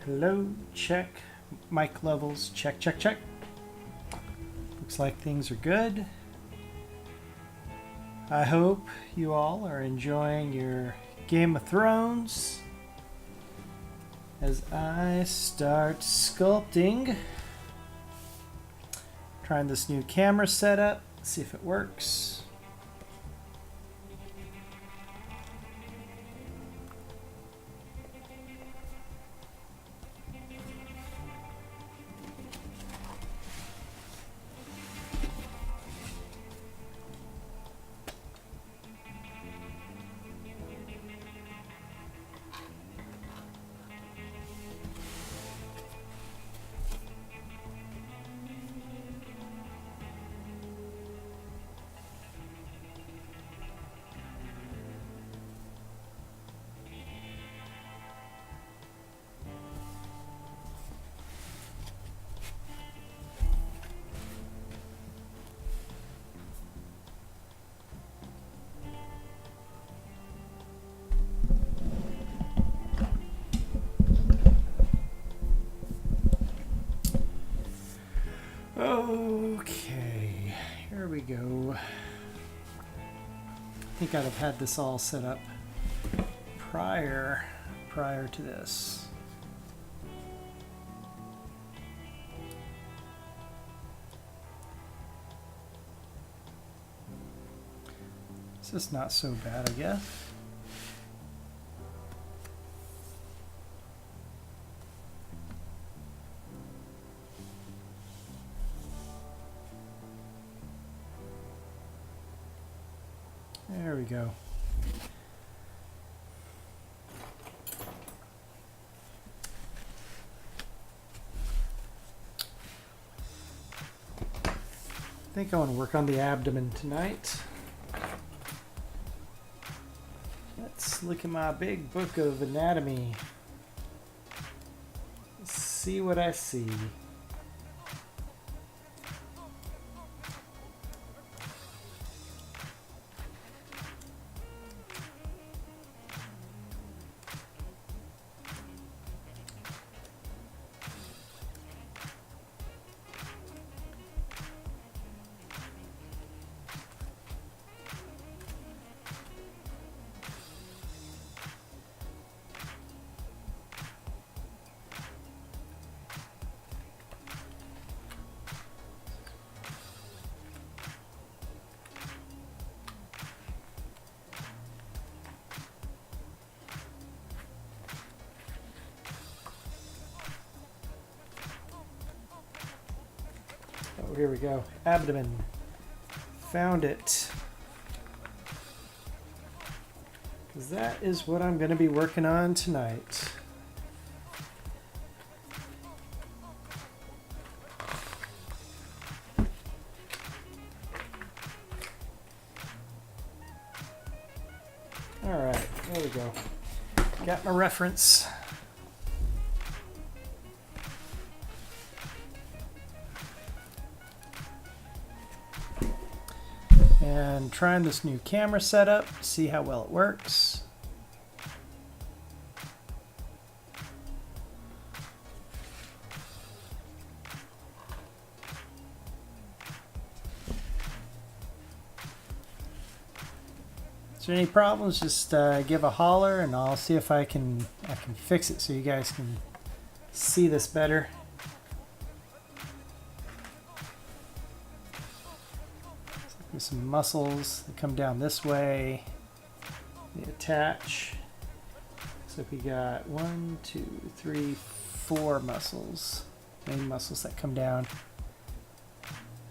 Hello, check. Mic levels, check, check, check. Looks like things are good. I hope you all are enjoying your Game of Thrones as I start sculpting. Trying this new camera setup, see if it works. Okay, here we go. I think I'd have had this all set up prior to this. It's just not so bad, I guess. There we go. I think I want to work on the abdomen tonight. Let's look at my big book of anatomy. Let's see what I see. Oh, here we go. Abdomen. Found it. Because that is what I'm going to be working on tonight. Alright, there we go. Got my reference. And trying this new camera setup, see how well it works. Is there any problems? Just give a holler, and I'll see if I can fix it so you guys can see this better. There's some muscles that come down this way. They attach. So we got 1, 2, 3, 4 muscles, main muscles that come down.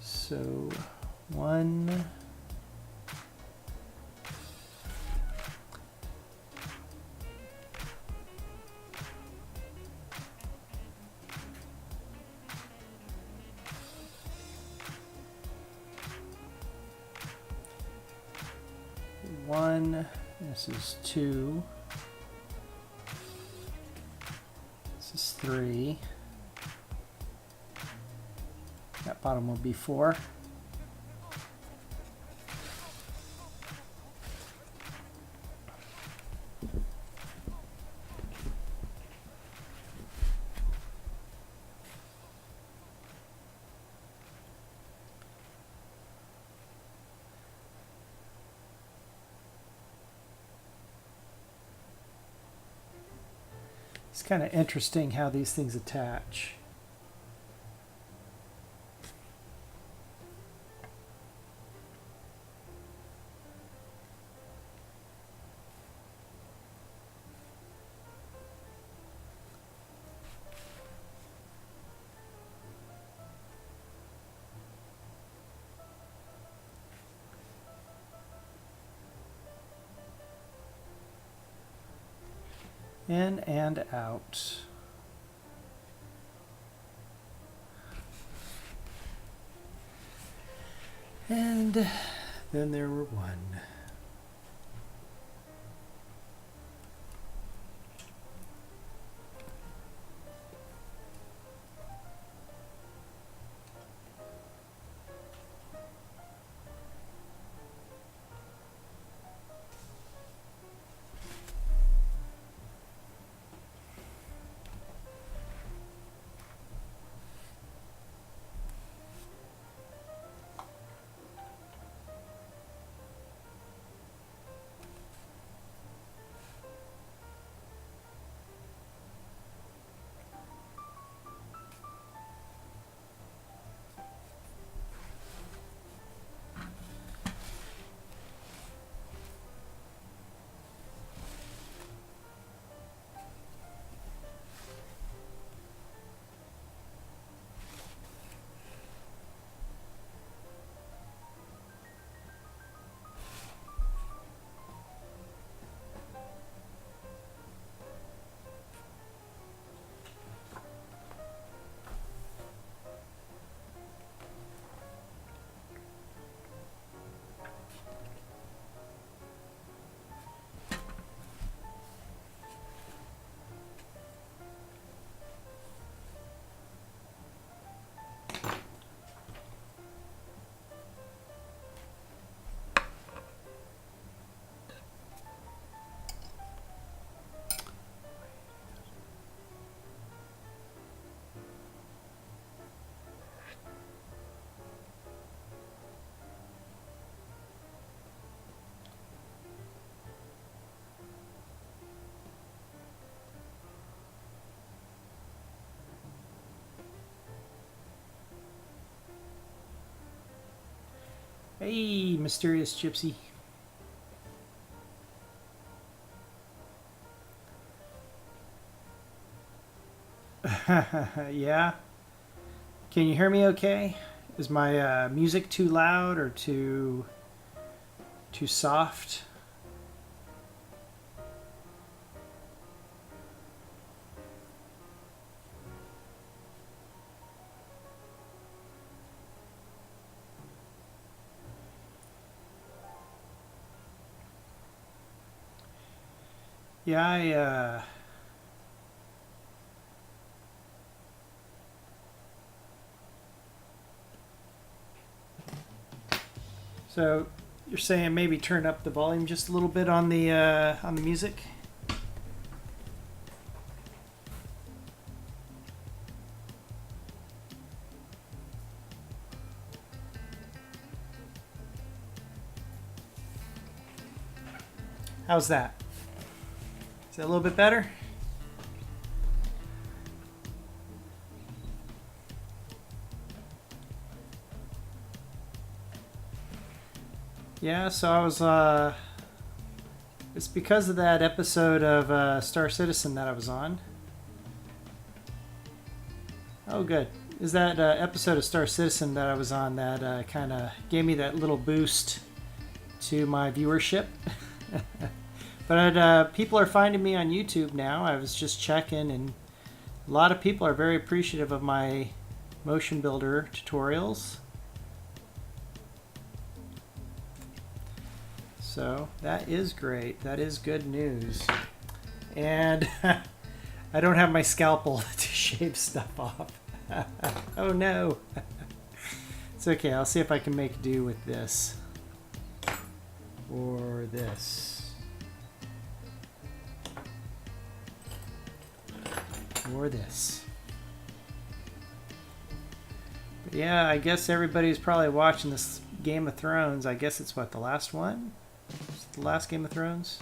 So 1, 1, this is 2, this is 3, that bottom will be 4, It's kind of interesting how these things attach. In and out. And then there were one. Hey, mysterious gypsy. Yeah? Can you hear me okay? Is my music too loud or too soft? Yeah, so you're saying maybe turn up the volume just a little bit on the music? How's that? Is that a little bit better? Yeah, so I was, it's because of that episode of Star Citizen that I was on. Oh, good. Is that episode of Star Citizen that I was on that kind of gave me that little boost to my viewership? But people are finding me on YouTube now. I was just checking, and a lot of people are very appreciative of my motion builder tutorials. So that is great. That is good news. And I don't have my scalpel to shave stuff off. Oh no. It's okay. I'll see if I can make do with this. Or this. Or this. But yeah, I guess everybody's probably watching this Game of Thrones. I guess it's what, the last one? Is it the last Game of Thrones?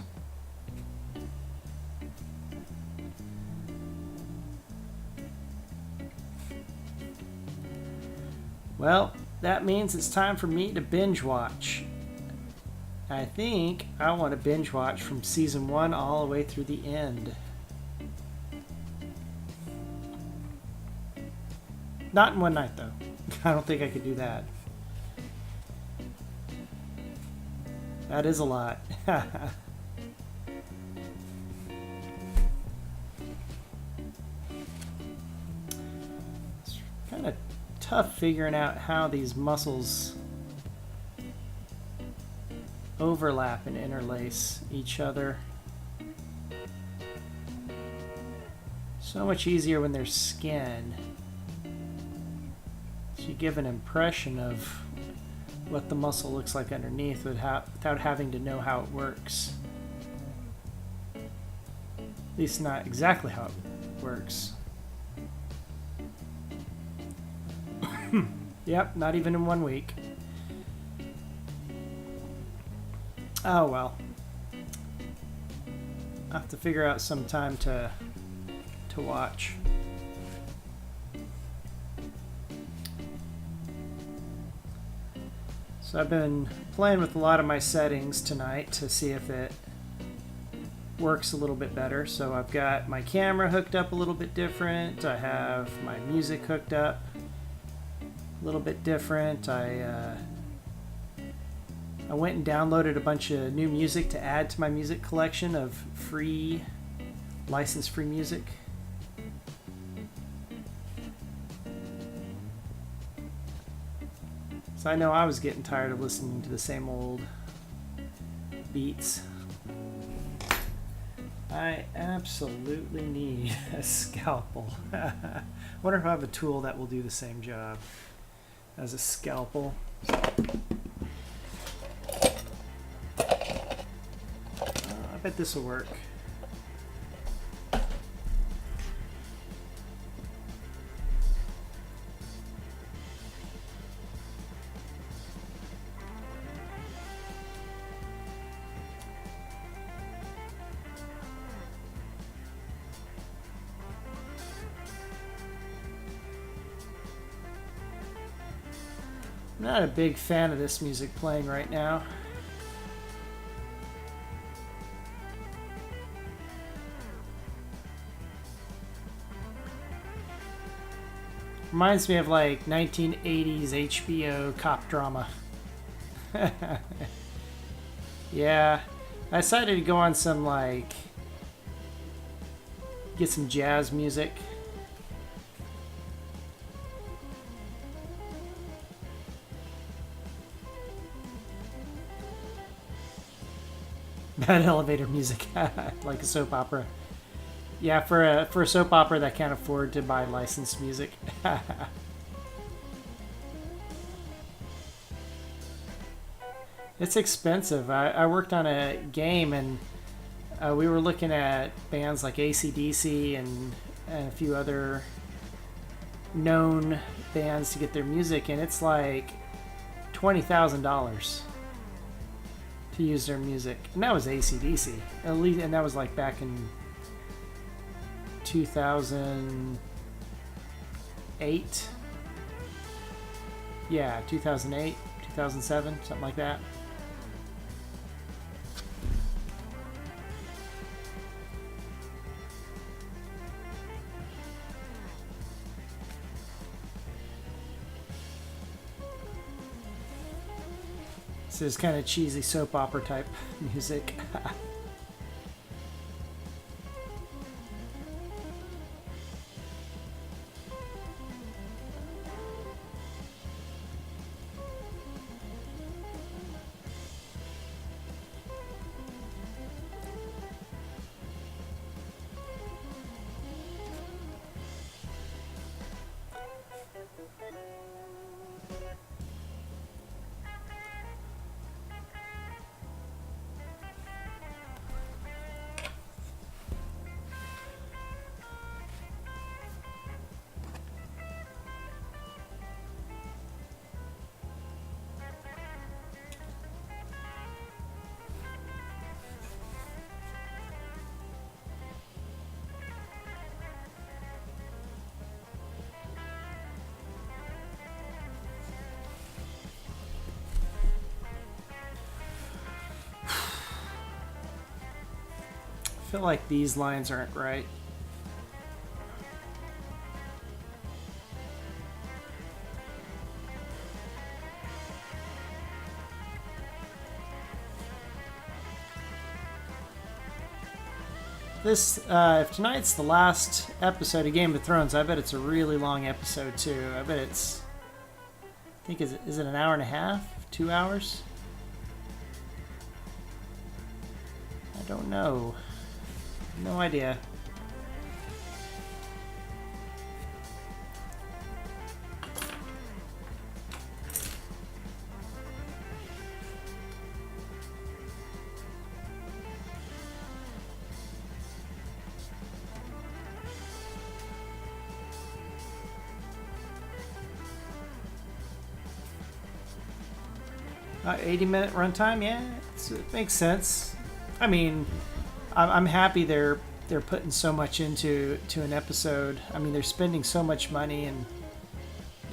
Well, that means it's time for me to binge watch. I think I want to binge watch from season 1 all the way through the end. Not in one night, though. I don't think I could do that. That is a lot. It's kind of tough figuring out how these muscles overlap and interlace each other. So much easier when there's skin. So you give an impression of what the muscle looks like underneath without having to know how it works. At least not exactly how it works. Yep, not even in 1 week. Oh well. I'll have to figure out some time to watch. So I've been playing with a lot of my settings tonight to see if it works a little bit better. So I've got my camera hooked up a little bit different. I have my music hooked up a little bit different. I went and downloaded a bunch of new music to add to my music collection of free, license-free music. So I know I was getting tired of listening to the same old beats. I absolutely need a scalpel. I wonder if I have a tool that will do the same job as a scalpel. I bet this will work. I'm not a big fan of this music playing right now. Reminds me of like 1980s HBO cop drama. Yeah, I decided to go on some get some jazz music. Bad elevator music, like a soap opera. Yeah, for a soap opera that can't afford to buy licensed music. It's expensive. I worked on a game and we were looking at bands like AC/DC and a few other known bands to get their music, and it's like $20,000 to use their music. And that was AC/DC. At least, and that was like back in 2008. Yeah, 2008, 2007, something like that. This is kind of cheesy soap opera type music. feel like these lines aren't right. This, if tonight's the last episode of Game of Thrones, I bet it's a really long episode too. I bet it's, I think, is it an hour and a half? 2 hours? I don't know. No idea. About 80-minute runtime, yeah, it makes sense. I mean, I'm happy they're putting so much into an episode. I mean, they're spending so much money and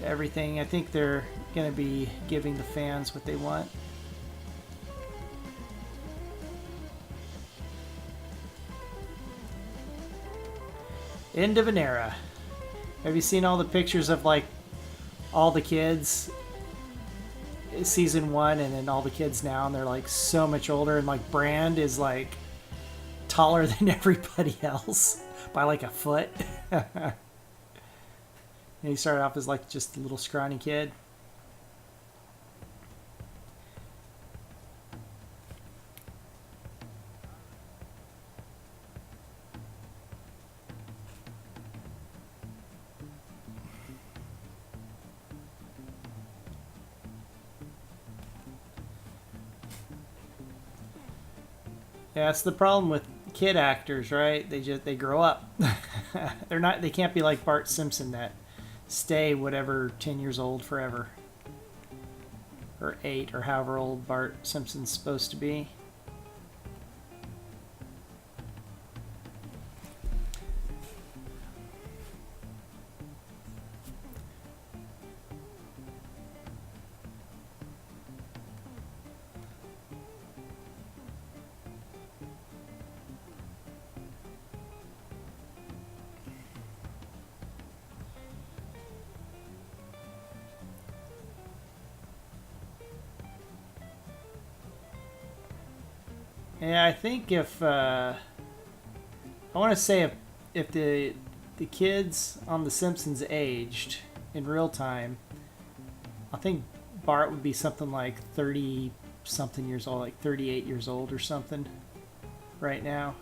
everything. I think they're going to be giving the fans what they want. End of an era. Have you seen all the pictures of like all the kids? Season 1 and then all the kids now, and they're like so much older, and like Brand is like taller than everybody else by like a foot. And he started off as like just a little scrawny kid. Yeah, that's the problem with kid actors, right? They grow up. They can't be like Bart Simpson that stay whatever 10 years old forever. Or 8 or however old Bart Simpson's supposed to be. Yeah, I think if I want to say if the kids on The Simpsons aged in real time, I think Bart would be something like 30 something years old, like 38 years old or something right now.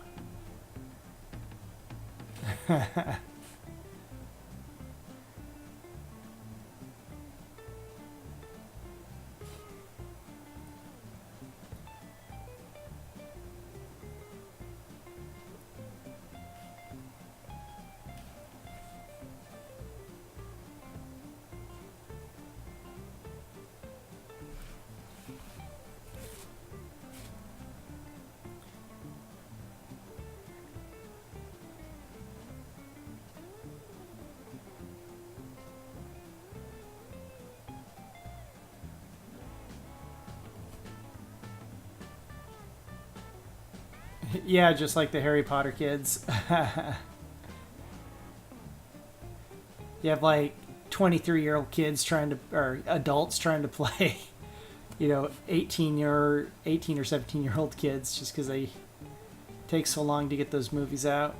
Yeah, just like the Harry Potter kids. You have like 23-year-old kids or adults trying to play, 18 or 17-year-old kids just because they take so long to get those movies out.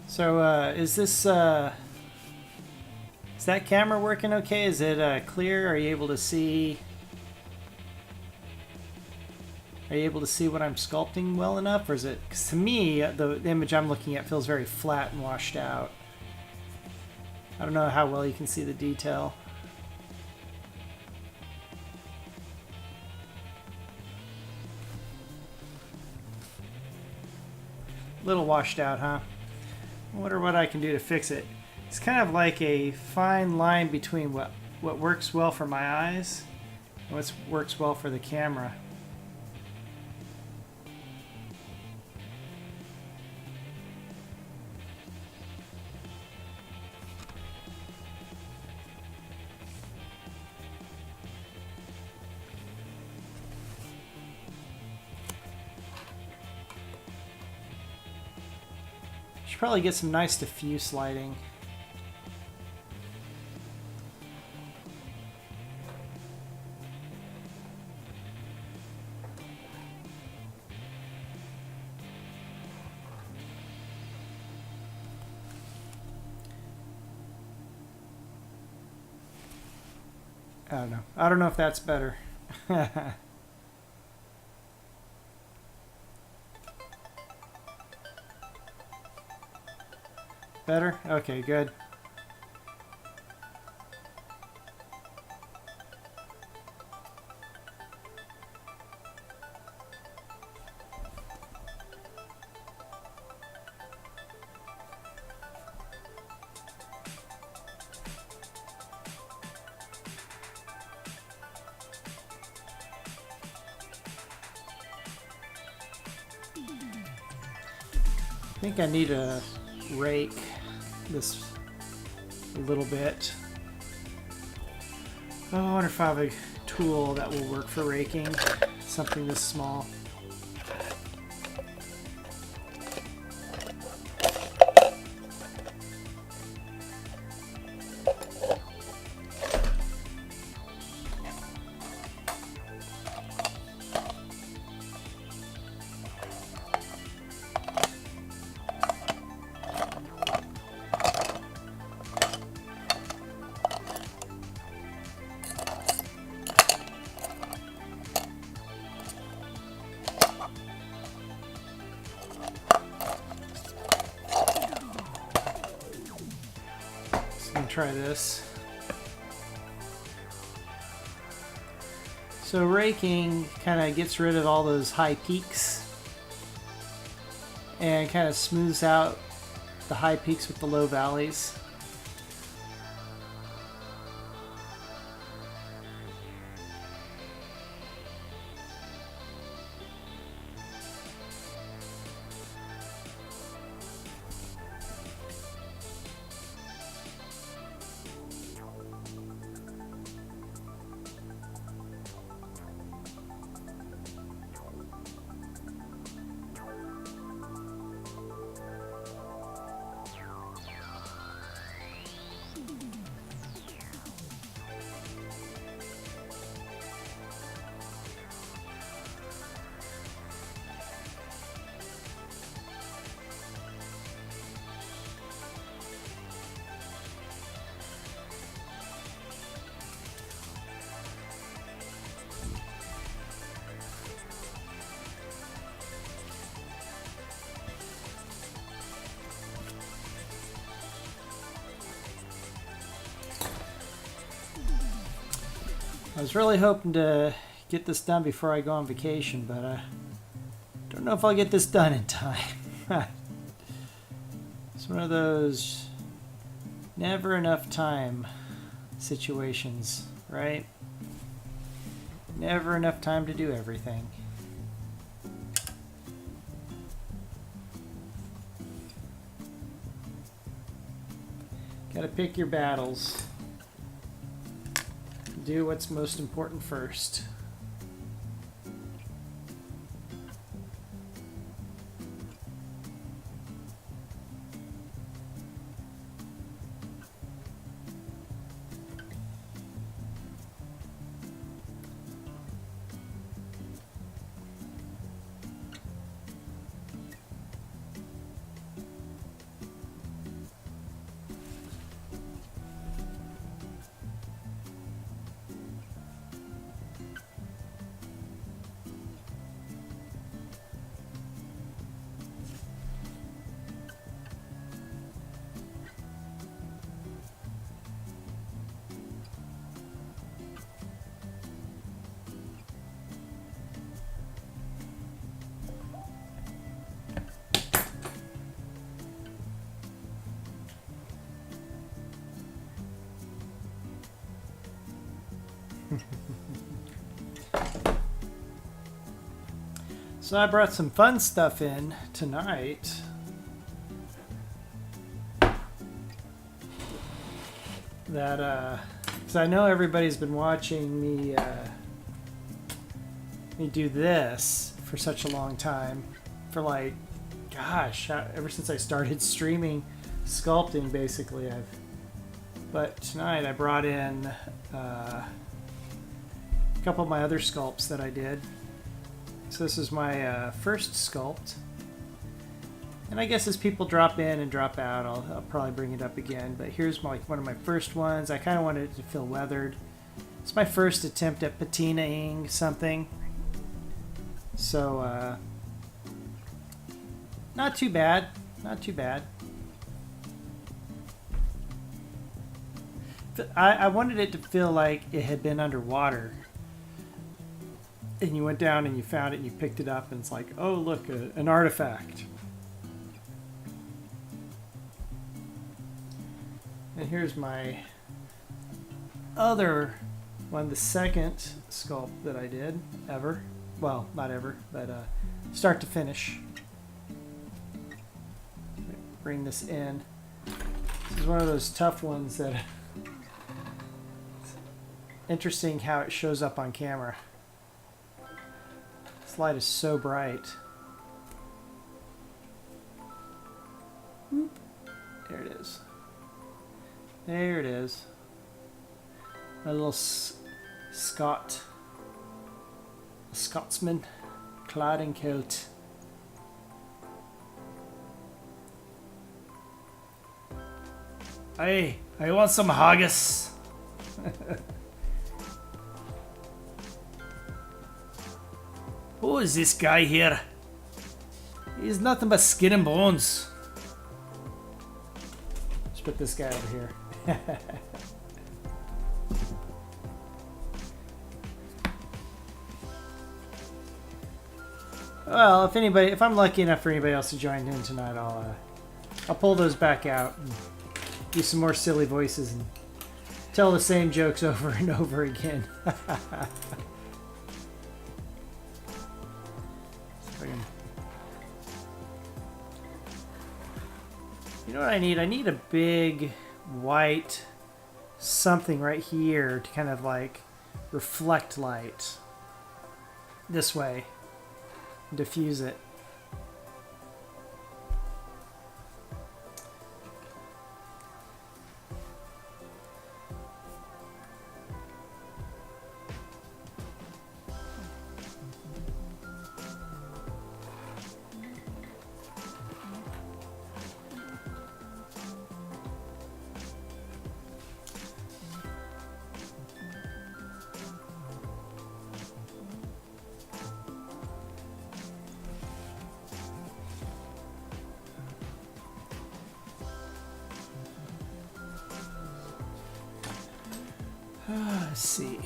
So, is that camera working okay? Is it clear? Are you able to see? Are you able to see what I'm sculpting well enough, or is it? Because to me, the image I'm looking at feels very flat and washed out. I don't know how well you can see the detail. A little washed out, huh? I wonder what I can do to fix it. It's kind of like a fine line between what works well for my eyes and what works well for the camera. Should probably get some nice diffuse lighting. I don't know. I don't know if that's better. Better? Okay, good. I think I need to rake this a little bit. Oh, I wonder if I have a tool that will work for raking something this small. Try this. So raking kind of gets rid of all those high peaks and kind of smooths out the high peaks with the low valleys. I was really hoping to get this done before I go on vacation, but I don't know if I'll get this done in time. It's one of those never enough time situations, right? Never enough time to do everything. Gotta pick your battles. Do what's most important first. So I brought some fun stuff in tonight. That, because I know everybody's been watching me do this for such a long time. For like, gosh, ever since I started streaming sculpting, basically. But tonight I brought in a couple of my other sculpts that I did. So this is my first sculpt. And I guess as people drop in and drop out, I'll probably bring it up again. But here's one of my first ones. I kind of wanted it to feel weathered. It's my first attempt at patinaing something. So, not too bad. Not too bad. I wanted it to feel like it had been underwater. And you went down and you found it and you picked it up and it's like, oh, look, an artifact. And here's my other one, the second sculpt that I did ever. Well, not ever, but start to finish. Bring this in. This is one of those tough ones that interesting how it shows up on camera. This light is so bright. There it is. There it is. My little Scotsman clad in coat. Hey, I want some haggis. Who is this guy here? He's nothing but skin and bones. Let's put this guy over here. Well, if I'm lucky enough for anybody else to join in tonight, I'll pull those back out and do some more silly voices and tell the same jokes over and over again. You know what I need? I need a big white something right here to kind of like reflect light this way and diffuse it. Let's see.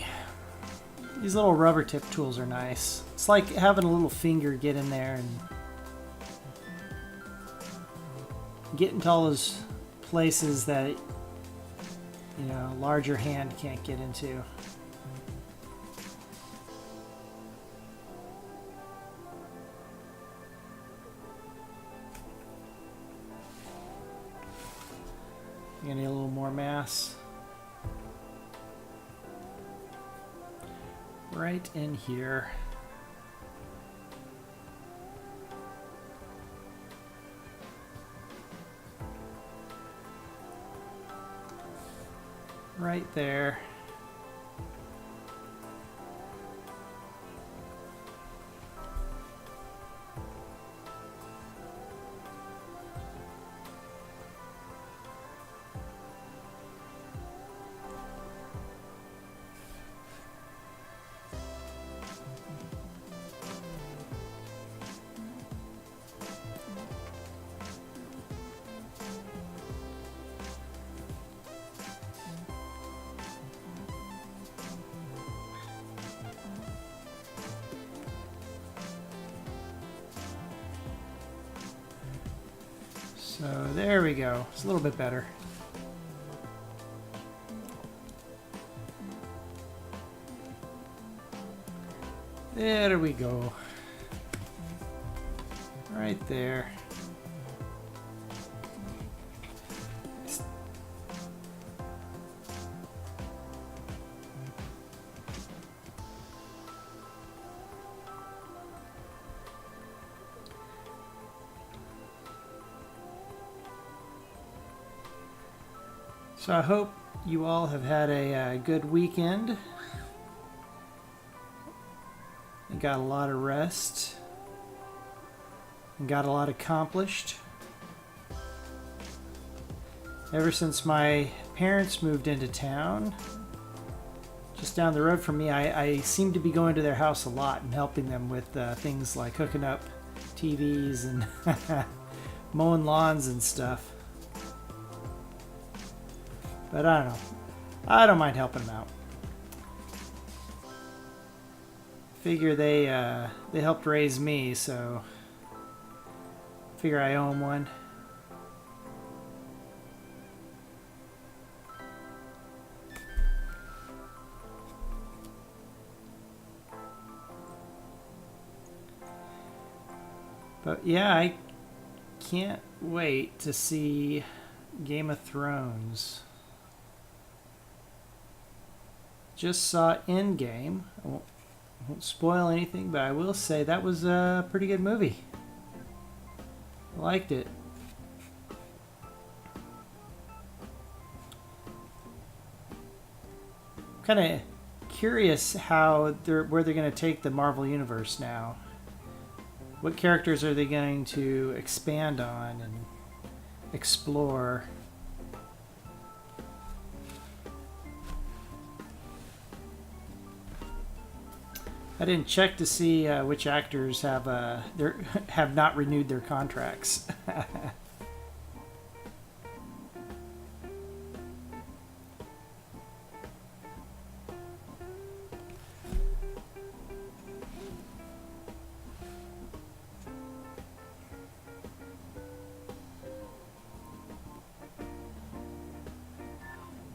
These little rubber tip tools are nice. It's like having a little finger get in there and get into all those places that, you know, a larger hand can't get into. You need a little more mass. Right in here. Right there. So there we go. It's a little bit better. There we go. Right there. So I hope you all have had a good weekend and got a lot of rest and got a lot accomplished. Ever since my parents moved into town, just down the road from me, I seem to be going to their house a lot and helping them with things like hooking up TVs and mowing lawns and stuff. But I don't know. I don't mind helping them out. Figure they helped raise me, so figure I owe them one. But yeah, I can't wait to see Game of Thrones. Just saw Endgame. I won't spoil anything, but I will say that was a pretty good movie. I liked it. Kind of curious where they're going to take the Marvel Universe now. What characters are they going to expand on and explore? I didn't check to see which actors have not renewed their contracts.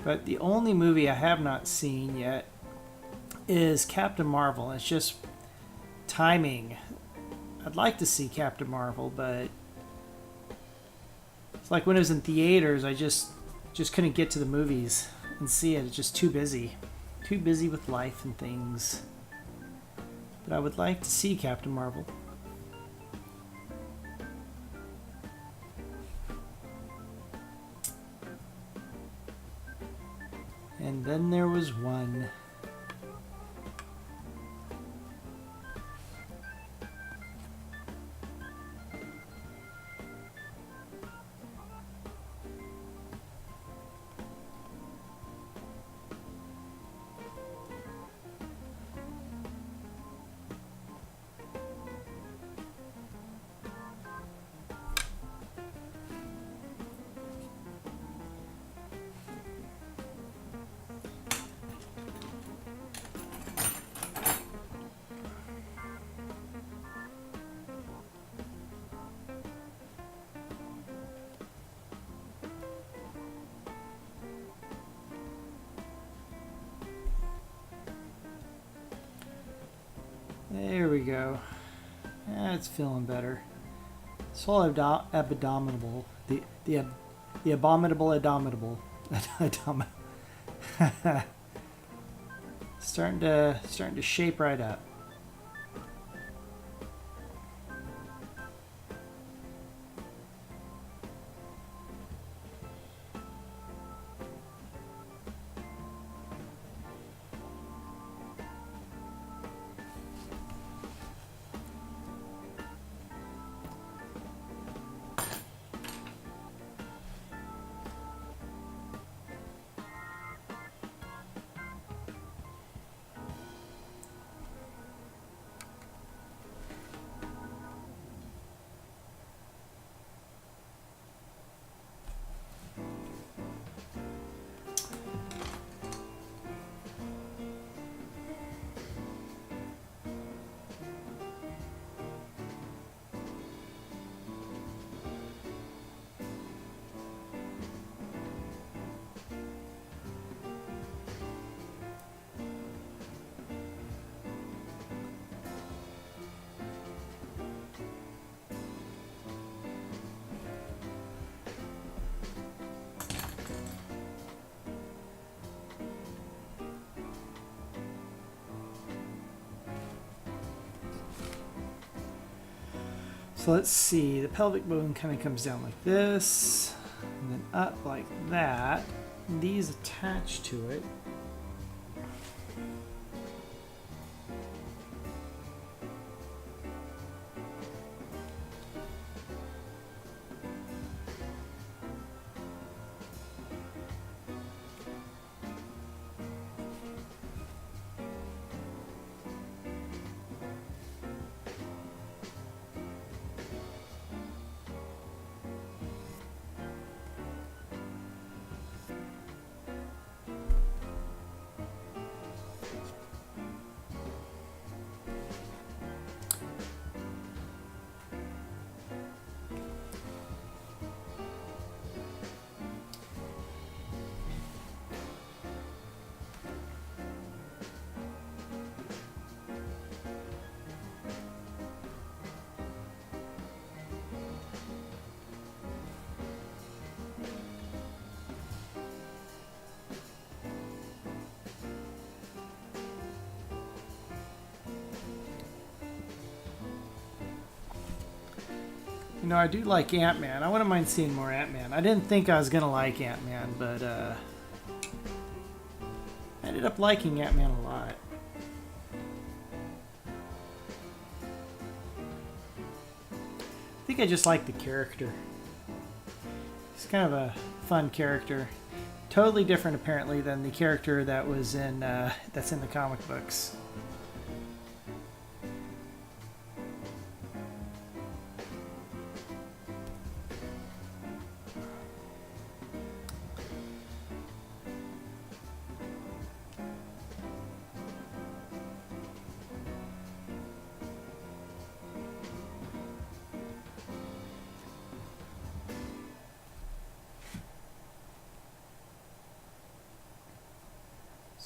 But the only movie I have not seen yet is Captain Marvel. It's just timing. I'd like to see Captain Marvel, but it's like when it was in theaters, I just couldn't get to the movies and see it. It's just too busy with life and things. But I would like to see Captain Marvel. And then there was one. There we go. It's feeling better. This whole abominable, the abominable, starting to shape right up. So let's see, the pelvic bone kind of comes down like this, and then up like that. And these attach to it. You know, I do like Ant-Man. I wouldn't mind seeing more Ant-Man. I didn't think I was going to like Ant-Man, but I ended up liking Ant-Man a lot. I think I just like the character. He's kind of a fun character. Totally different, apparently, than the character that was in that's in the comic books.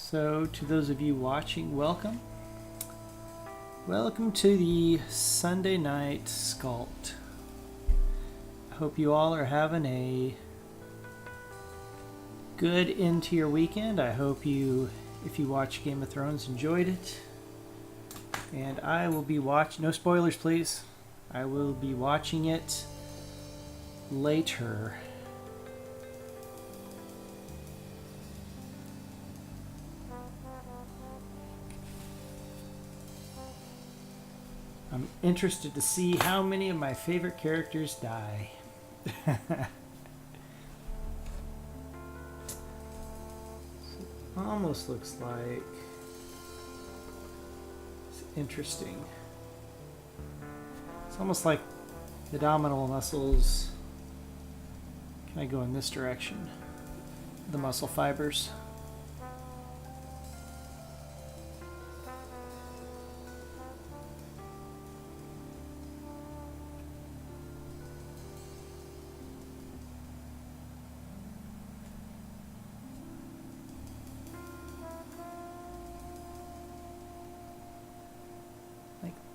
So, to those of you watching, welcome. Welcome to the Sunday Night Sculpt. I hope you all are having a good end to your weekend. I hope you, if you watch Game of Thrones, enjoyed it. And I will be watching, no spoilers please, I will be watching it later. I'm interested to see how many of my favorite characters die. Almost looks like it's interesting. It's almost like the abdominal muscles. Can I go in this direction? The muscle fibers.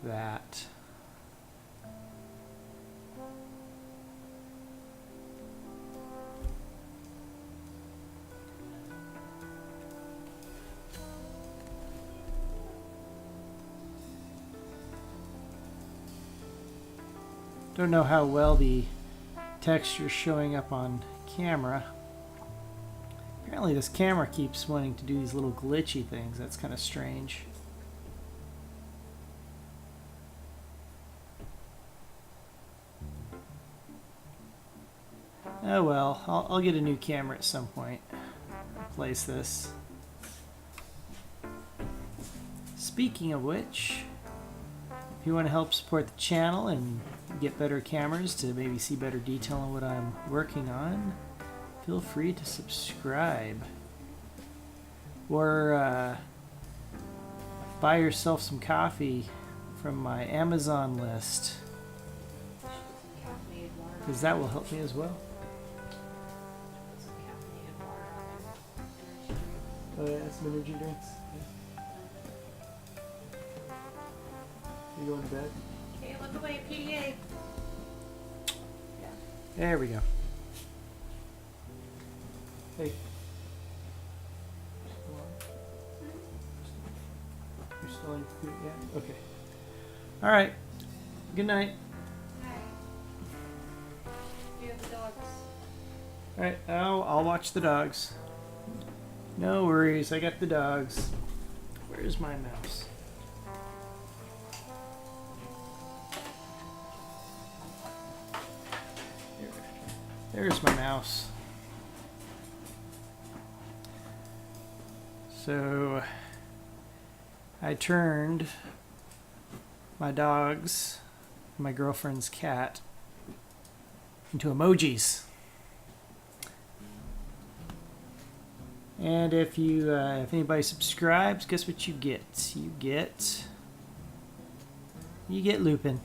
That. Don't know how well the texture's showing up on camera. Apparently this camera keeps wanting to do these little glitchy things. That's kind of strange. Oh well, I'll get a new camera at some point. Replace this. Speaking of which, if you want to help support the channel and get better cameras to maybe see better detail on what I'm working on, feel free to subscribe. Or buy yourself some coffee from my Amazon list, because that will help me as well. Oh yeah, some energy drinks. Yeah. You going to bed? Okay, look away, PDA. Yeah. There we go. Hey. You're still on your computer? Yeah? Okay. Alright. Good night. Hi. Alright, I'll watch the dogs. No worries, I got the dogs. Where's my mouse? There's my mouse. So I turned my dogs, my girlfriend's cat, into emojis. And if anybody subscribes, guess what you get? You get Lupin.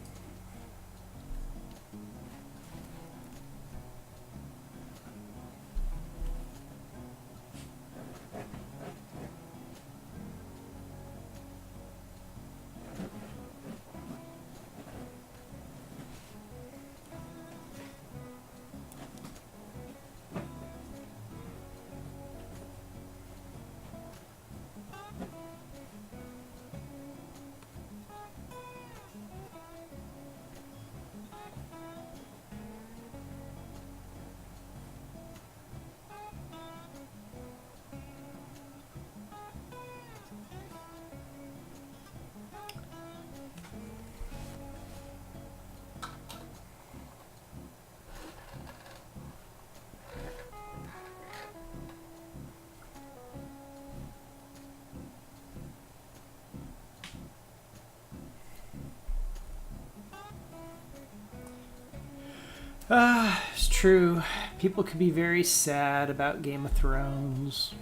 It's true. People can be very sad about Game of Thrones.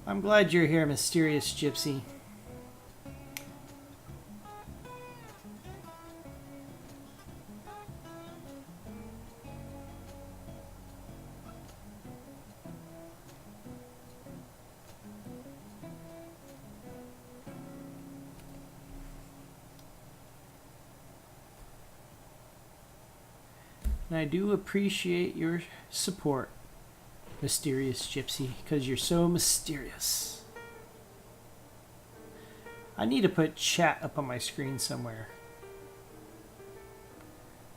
I'm glad you're here, Mysterious Gypsy. And I do appreciate your support, Mysterious Gypsy, because you're so mysterious. I need to put chat up on my screen somewhere.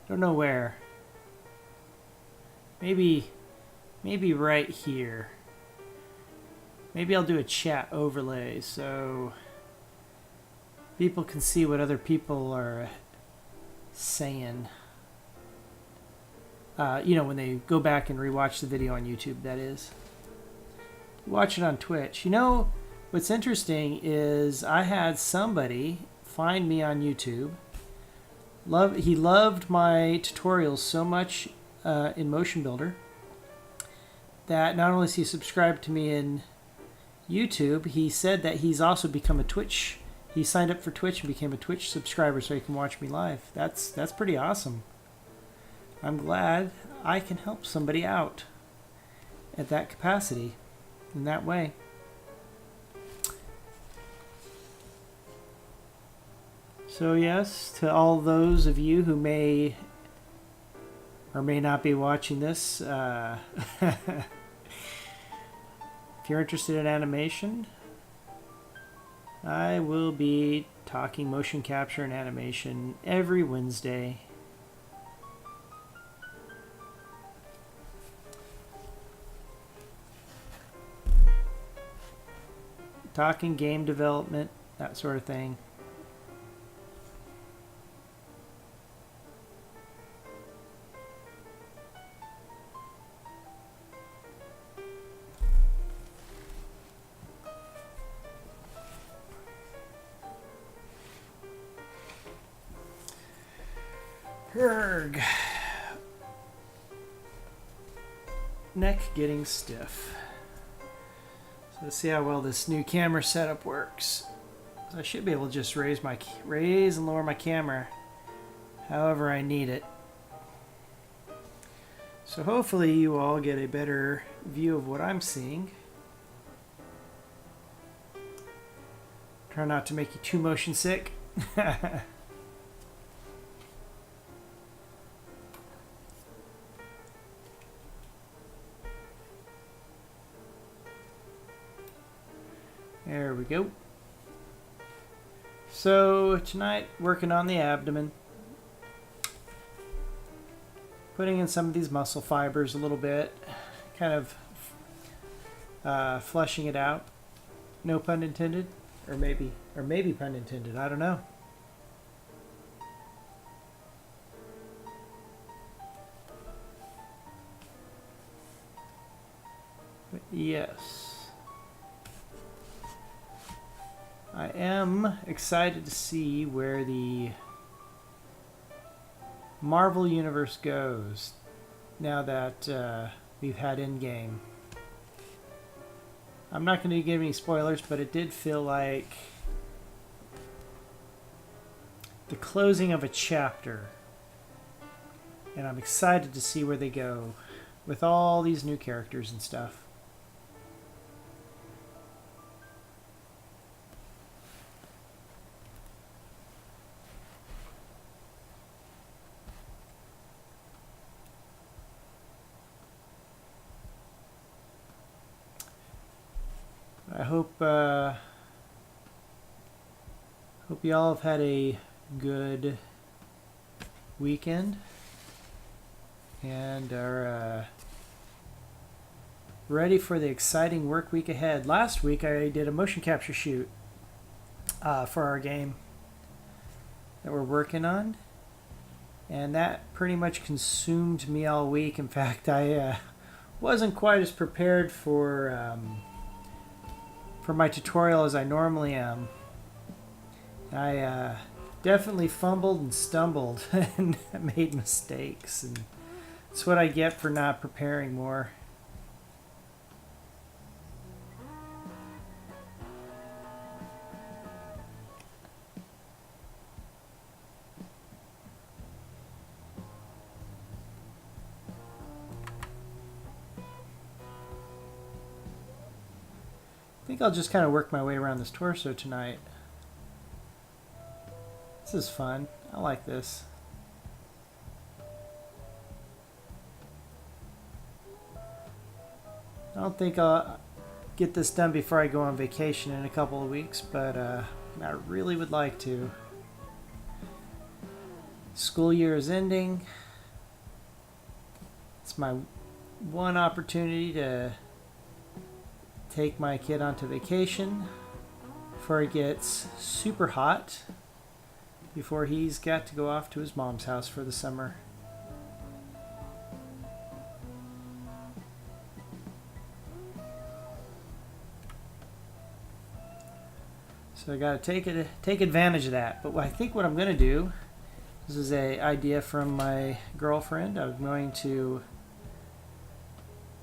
Don't know where. Maybe right here. Maybe I'll do a chat overlay so people can see what other people are saying. When they go back and rewatch the video on YouTube, that is. Watch it on Twitch. You know, what's interesting is I had somebody find me on YouTube. He loved my tutorials so much in Motion Builder that not only is he subscribed to me in YouTube, he said that he's also become a Twitch. He signed up for Twitch and became a Twitch subscriber so he can watch me live. That's pretty awesome. I'm glad I can help somebody out at that capacity, in that way. So yes, to all those of you who may or may not be watching this, if you're interested in animation, I will be talking motion capture and animation every Wednesday. Talking game development, that sort of thing. Erg. Neck getting stiff. So let's see how well this new camera setup works. I should be able to just raise and lower my camera however I need it. So hopefully you all get a better view of what I'm seeing. Try not to make you too motion sick. There we go. So tonight, working on the abdomen. putting in some of these muscle fibers a little bit, kind of fleshing it out. No pun intended, or maybe pun intended. I don't know. But yes, I am excited to see where the Marvel Universe goes now that we've had Endgame. I'm not going to give any spoilers, but it did feel like the closing of a chapter. And I'm excited to see where they go with all these new characters and stuff. I hope y'all have had a good weekend and are ready for the exciting work week ahead. Last week I did a motion capture shoot for our game that we're working on, and that pretty much consumed me all week. In fact, I wasn't quite as prepared for my tutorial as I normally am. I definitely fumbled and stumbled and made mistakes, and it's what I get for not preparing more. I think I'll just kind of work my way around this torso tonight. This is fun. I like this. I don't think I'll get this done before I go on vacation in a couple of weeks, but I really would like to. School year is ending. It's my one opportunity to take my kid onto vacation before it gets super hot, before he's got to go off to his mom's house for the summer. So I got to take advantage of that. But I think what I'm going to do, this is an idea from my girlfriend. I'm going to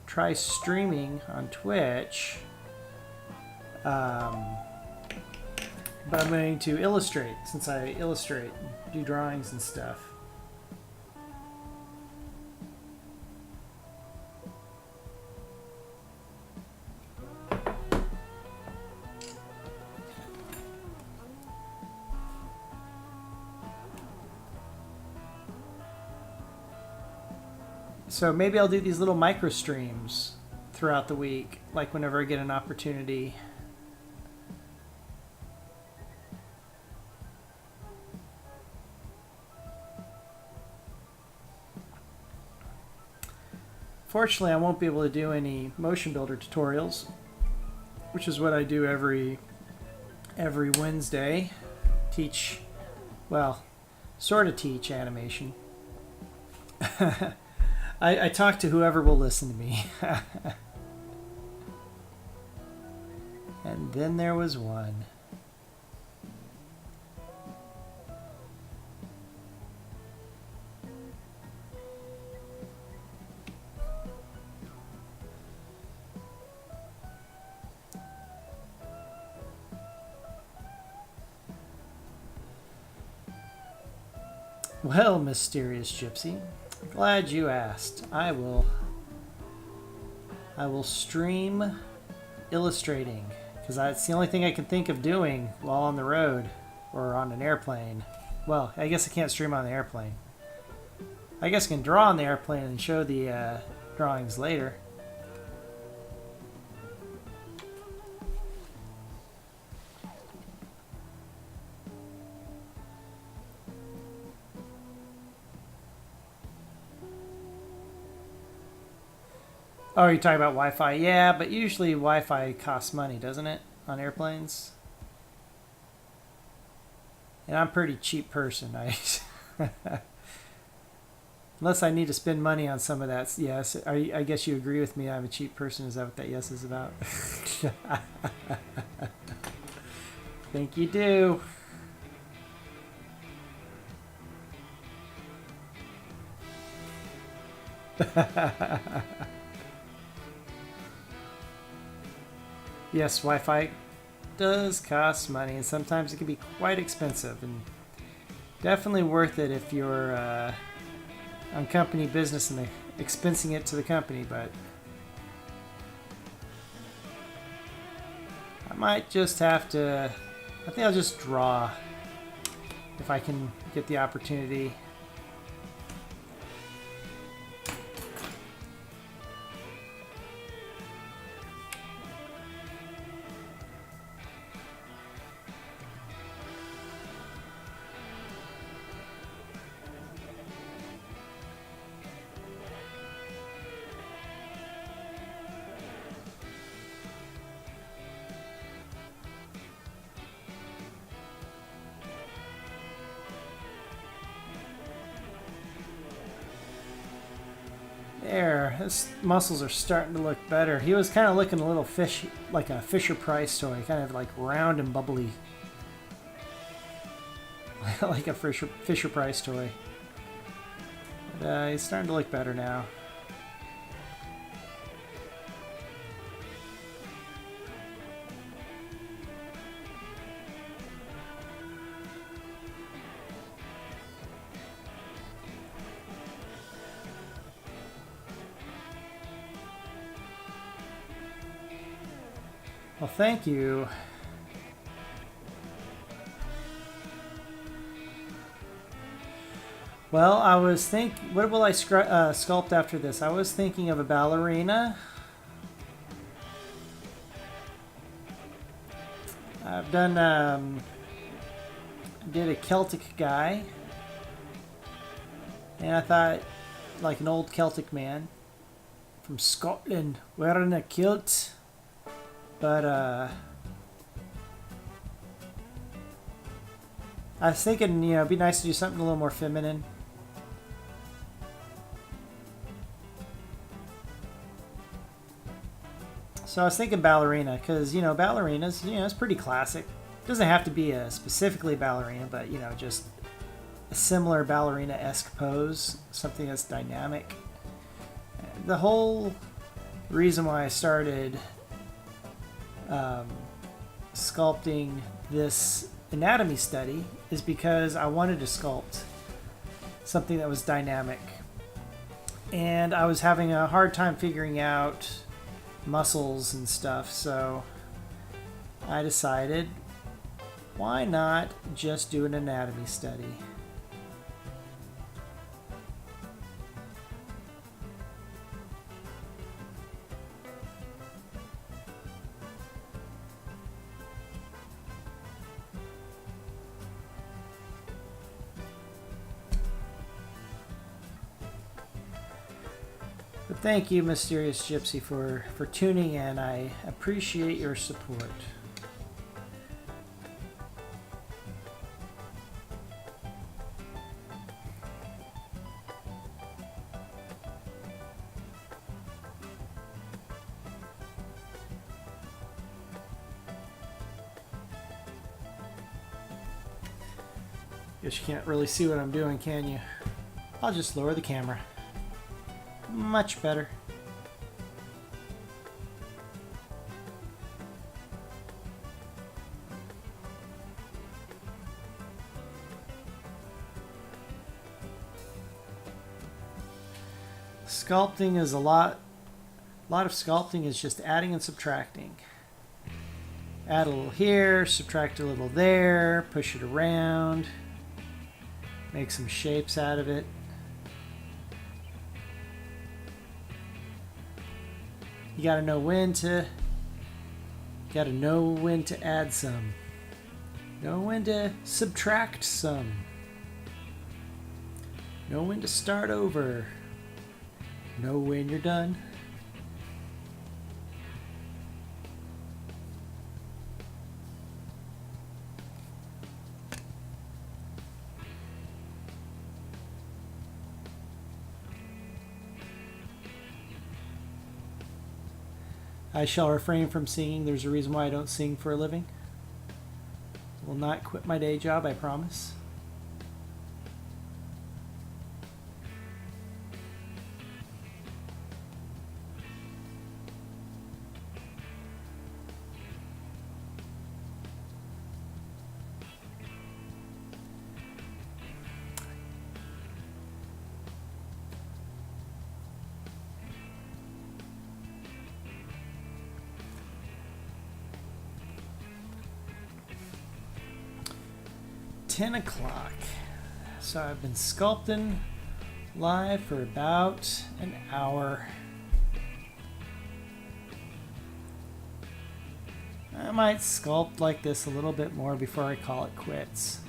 try streaming on Twitch, but I'm going to illustrate, since I illustrate, do drawings and stuff. So maybe I'll do these little micro streams throughout the week, like whenever I get an opportunity. Fortunately, I won't be able to do any motion builder tutorials, which is what I do every Wednesday. Teach, well, sort of teach animation. I talk to whoever will listen to me. And then there was one. Well, mysterious gypsy, glad you asked. I will stream illustrating, because that's the only thing I can think of doing while on the road or on an airplane. Well, I guess I can't stream on the airplane. I guess I can draw on the airplane and show the drawings later. Oh, you're talking about Wi-Fi? Yeah, but usually Wi-Fi costs money, doesn't it, on airplanes? And I'm a pretty cheap person. Unless I need to spend money on some of that. Yes, I guess you agree with me. I'm a cheap person. Is that what that yes is about? Think you do. Yes, Wi-Fi does cost money, and sometimes it can be quite expensive, and definitely worth it if you're on company business and expensing it to the company. But I might just have to. I think I'll just draw if I can get the opportunity. There, his muscles are starting to look better. He was kind of looking a little fish, like a Fisher Price toy, kind of like round and bubbly, like a Fisher Price toy. But he's starting to look better now. Well, thank you. Well, I was what will I sculpt after this? I was thinking of a ballerina. I've done, did a Celtic guy. And I thought, like an old Celtic man from Scotland wearing a kilt. But I was thinking, it'd be nice to do something a little more feminine. So I was thinking ballerina, because, ballerinas, it's pretty classic. It doesn't have to be a specifically ballerina, but, just a similar ballerina-esque pose, something that's dynamic. The whole reason why I started sculpting this anatomy study is because I wanted to sculpt something that was dynamic. And I was having a hard time figuring out muscles and stuff, so I decided, why not just do an anatomy study? But thank you, Mysterious Gypsy, for tuning in. I appreciate your support. Guess you can't really see what I'm doing, can you? I'll just lower the camera. Much better. Sculpting is a lot of sculpting is just adding and subtracting. Add a little here, subtract a little there, push it around, make some shapes out of it. You gotta know when to add some. Know when to subtract some. Know when to start over. Know when you're done. I shall refrain from singing. There's a reason why I don't sing for a living. Will not quit my day job, I promise. $10. So I've been sculpting live for about an hour. I might sculpt like this a little bit more before I call it quits.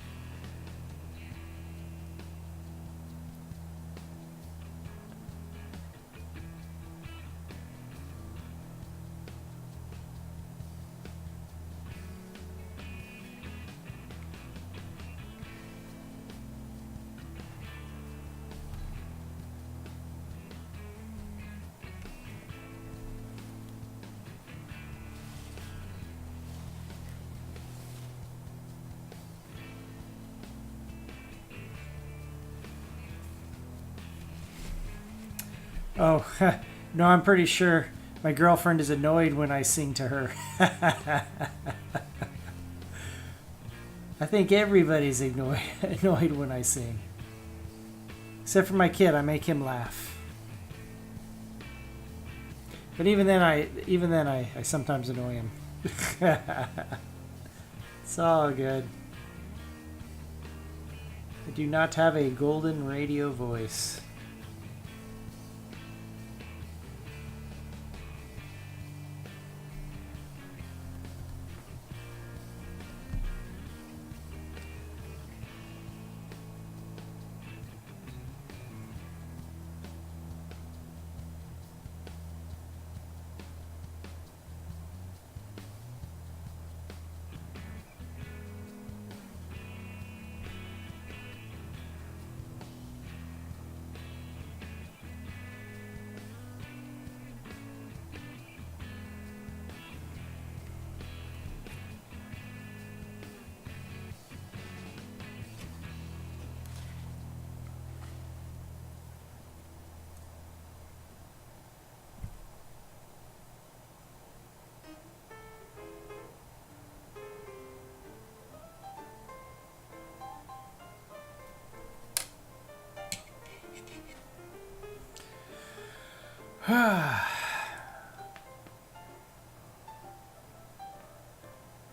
Oh, no, I'm pretty sure my girlfriend is annoyed when I sing to her. I think everybody's annoyed when I sing. Except for my kid, I make him laugh. But even then I sometimes annoy him. It's all good. I do not have a golden radio voice.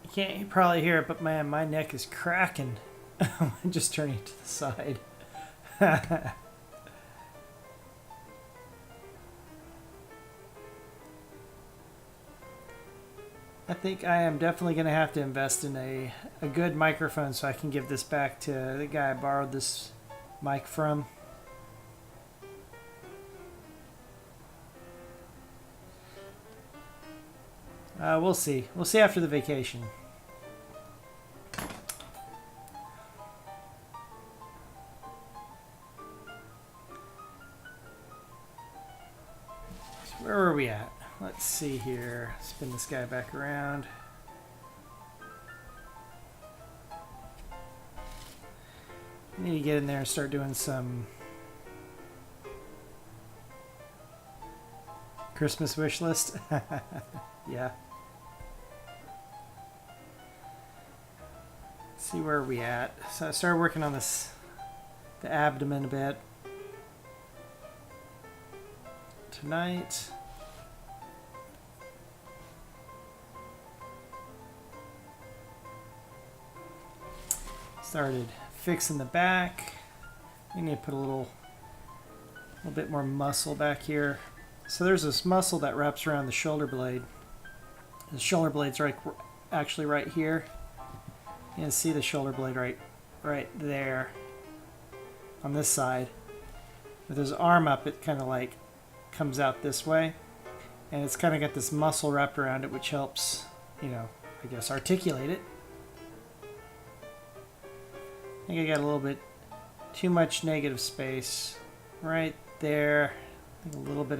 You can't probably hear it, but man, my neck is cracking. I'm just turning to the side. I think I am definitely going to have to invest in a good microphone so I can give this back to the guy I borrowed this mic from. We'll see. We'll see after the vacation. So where were we at? Let's see here. Spin this guy back around. I need to get in there and start doing some Christmas wish list. Yeah. Let's see where we at. So I started working on this, the abdomen a bit. Tonight. Started fixing the back. I need to put a little bit more muscle back here. So there's this muscle that wraps around the shoulder blade. The shoulder blade's actually right here. You can see the shoulder blade right there on this side. With his arm up, it kind of like comes out this way, and it's kind of got this muscle wrapped around it, which helps, you know, I guess articulate it. I think I got a little bit too much negative space right there. I think a little bit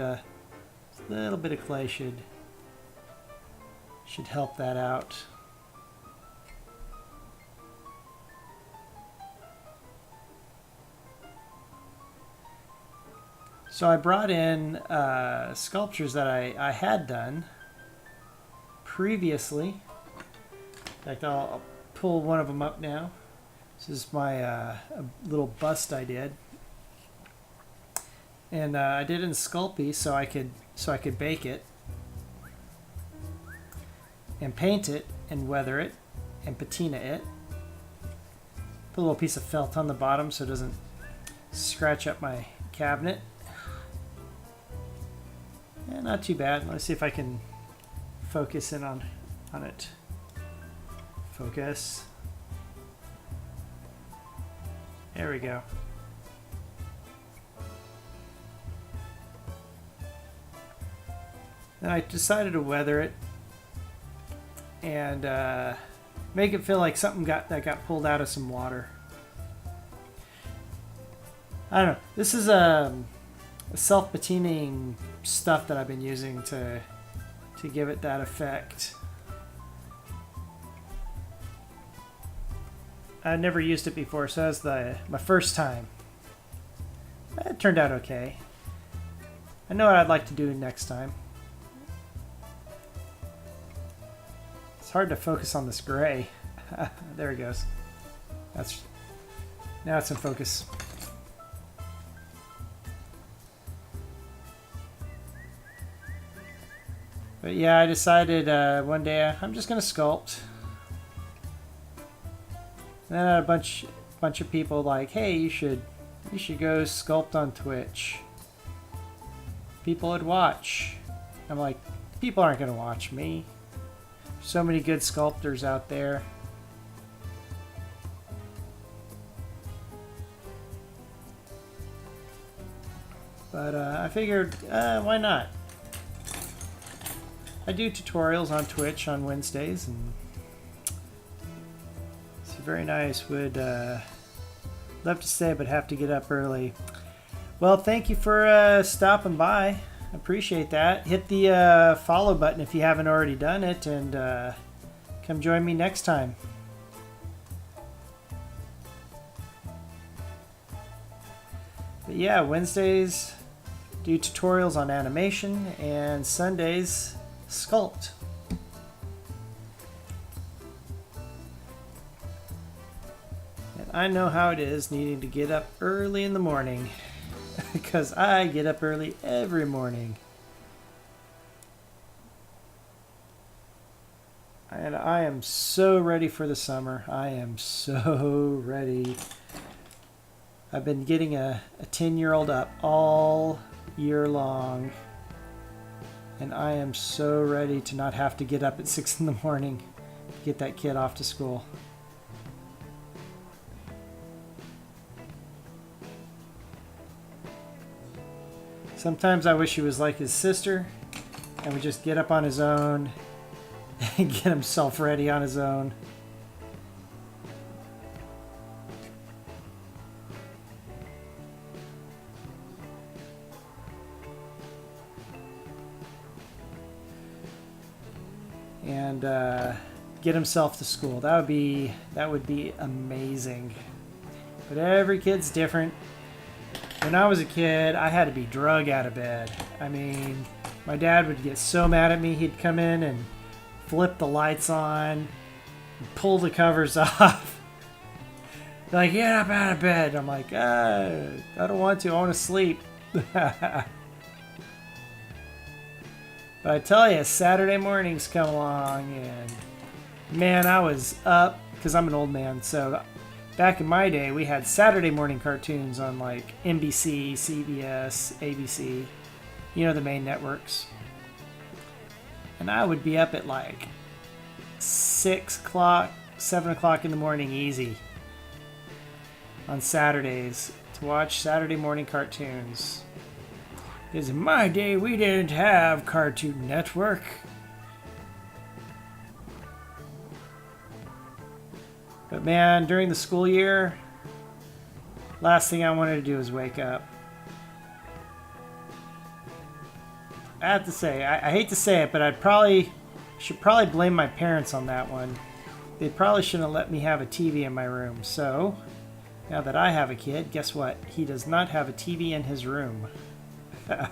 of clay should Should help that out. So I brought in sculptures that I had done previously. In fact, I'll pull one of them up now. This is my a little bust I did, and I did it in Sculpey so I could bake it and paint it and weather it and patina it. Put a little piece of felt on the bottom so it doesn't scratch up my cabinet. Yeah, not too bad. Let's see if I can focus in on it. Focus. There we go. Then I decided to weather it and make it feel like something got pulled out of some water. I don't know. This is a self-patining stuff that I've been using to give it that effect. I've never used it before, so that's my first time. It turned out okay. I know what I'd like to do next time. It's hard to focus on this gray. There it goes. Now it's in focus. But yeah, I decided one day I'm just gonna sculpt. And then I had a bunch of people like, hey, you should go sculpt on Twitch. People would watch. I'm like, people aren't gonna watch me. So many good sculptors out there. But I figured, why not? I do tutorials on Twitch on Wednesdays, and it's very nice. Would love to stay, but have to get up early. Well, thank you for stopping by. Appreciate that. Hit the follow button if you haven't already done it, and come join me next time. But yeah, Wednesdays do tutorials on animation, and Sundays sculpt. And I know how it is needing to get up early in the morning because I get up early every morning. And I am so ready for the summer. I am so ready. I've been getting a 10-year-old up all year long. And I am so ready to not have to get up at 6 in the morning to get that kid off to school. Sometimes I wish he was like his sister and would just get up on his own and get himself ready on his own. And get himself to school. That would be amazing. But every kid's different. When I was a kid, I had to be drug out of bed. I mean, my dad would get so mad at me. He'd come in and flip the lights on, and pull the covers off. Like, get up out of bed. I'm like, I don't want to. I want to sleep. But I tell you, Saturday mornings come along, and man, I was up, because I'm an old man, so back in my day, we had Saturday morning cartoons on like NBC, CBS, ABC, you know, the main networks. And I would be up at like 6 o'clock, 7 o'clock in the morning easy on Saturdays to watch Saturday morning cartoons. Because in my day, we didn't have Cartoon Network. But man, during the school year, last thing I wanted to do was wake up. I have to say, I hate to say it, but I'd probably should probably blame my parents on that one. They probably shouldn't have let me have a TV in my room. So, now that I have a kid, guess what? He does not have a TV in his room. I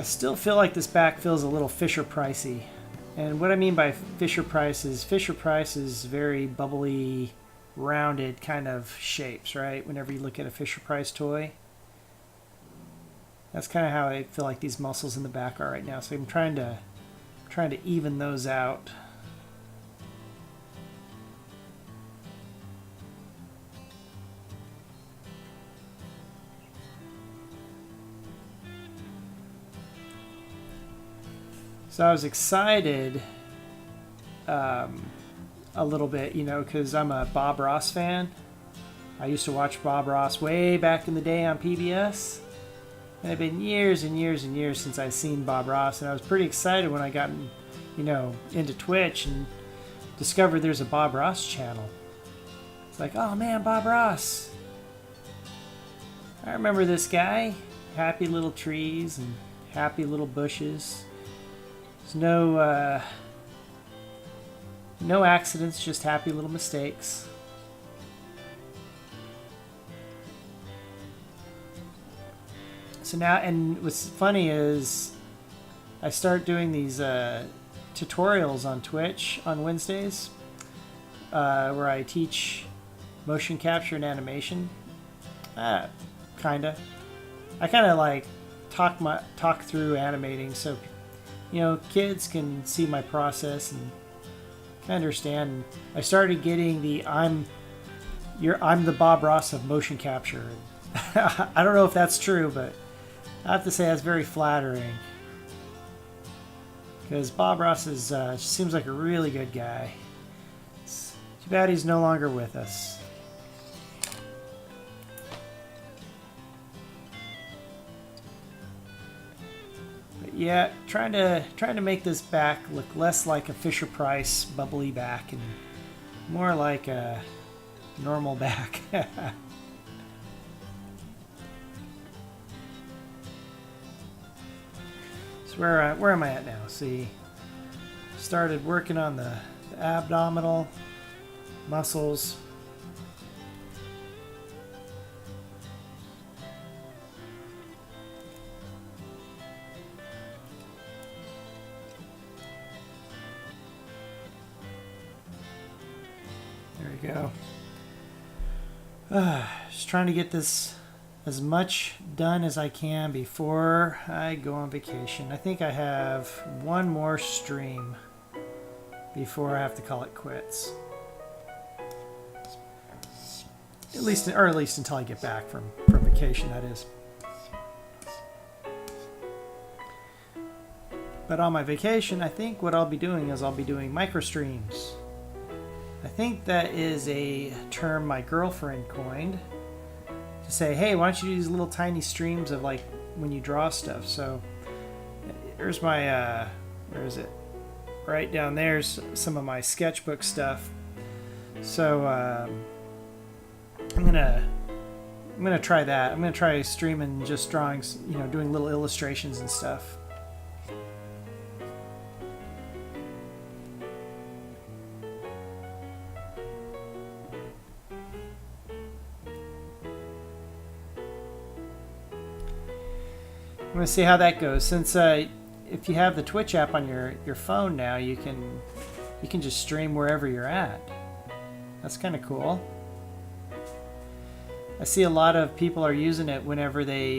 still feel like this back feels a little Fisher-Pricey. And what I mean by Fisher-Price is very bubbly, rounded kind of shapes, right? Whenever you look at a Fisher-Price toy. That's kind of how I feel like these muscles in the back are right now. So I'm trying to even those out. So I was excited a little bit, you know, because I'm a Bob Ross fan. I used to watch Bob Ross way back in the day on PBS. And it's been years and years and years since I've seen Bob Ross. And I was pretty excited when I got, you know, into Twitch and discovered there's a Bob Ross channel. It's like, oh man, Bob Ross. I remember this guy. Happy little trees and happy little bushes. There's no accidents, just happy little mistakes. So now, and what's funny is I start doing these tutorials on Twitch on Wednesdays where I teach motion capture and animation. Kinda. I kind of like talk through animating so, you know, kids can see my process and can understand. I started getting the I'm the Bob Ross of motion capture. I don't know if that's true, but I have to say that's very flattering. Because Bob Ross seems like a really good guy. It's too bad he's no longer with us. Yeah, trying to make this back look less like a Fisher-Price bubbly back and more like a normal back. So where am I at now? See, started working on the abdominal muscles. Go. Just trying to get this as much done as I can before I go on vacation. I think I have one more stream before I have to call it quits. At least until I get back from vacation, that is. But on my vacation, I think what I'll be doing is I'll be doing micro streams. I think that is a term my girlfriend coined to say, hey, why don't you do these little tiny streams of like when you draw stuff. So here's my, where is it? Right down there's some of my sketchbook stuff. So I'm gonna try that. I'm gonna try streaming just drawings, you know, doing little illustrations and stuff. I'm gonna see how that goes. Since if you have the Twitch app on your phone now, you can just stream wherever you're at. That's kind of cool. I see a lot of people are using it whenever they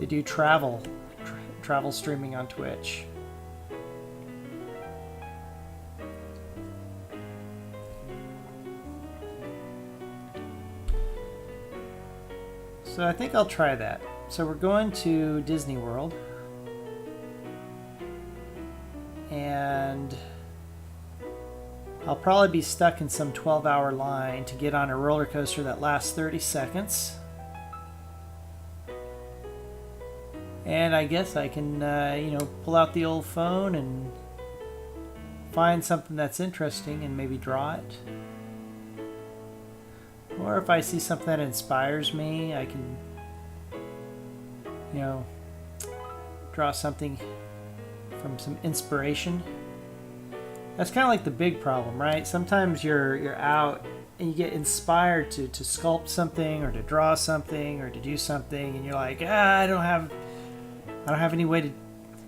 do travel streaming on Twitch. So I think I'll try that. So we're going to Disney World. And I'll probably be stuck in some 12-hour line to get on a roller coaster that lasts 30 seconds. And I guess I can, pull out the old phone and find something that's interesting and maybe draw it. Or if I see something that inspires me, I can, draw something from some inspiration. That's kind of like the big problem, right? Sometimes you're out and you get inspired to sculpt something or to draw something or to do something, and you're like, I don't have any way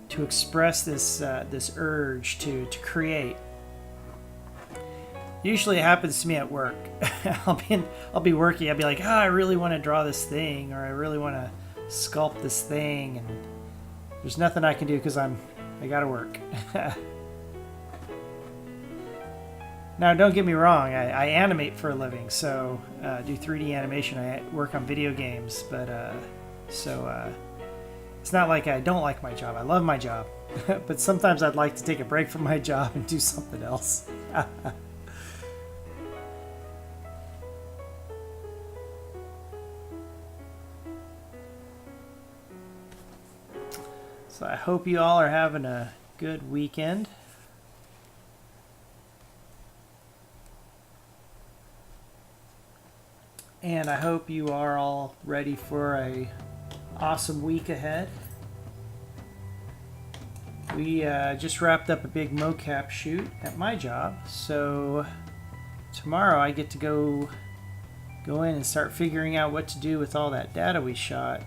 to express this this urge to create. Usually it happens to me at work. I'll be working. I'll be like, I really want to draw this thing, or I really want to sculpt this thing, and there's nothing I can do because I gotta work. Now, don't get me wrong. I animate for a living, so do 3D animation. I work on video games, but it's not like I don't like my job. I love my job, but sometimes I'd like to take a break from my job and do something else. So I hope you all are having a good weekend. And I hope you are all ready for a awesome week ahead. We just wrapped up a big mocap shoot at my job, so tomorrow I get to go in and start figuring out what to do with all that data we shot.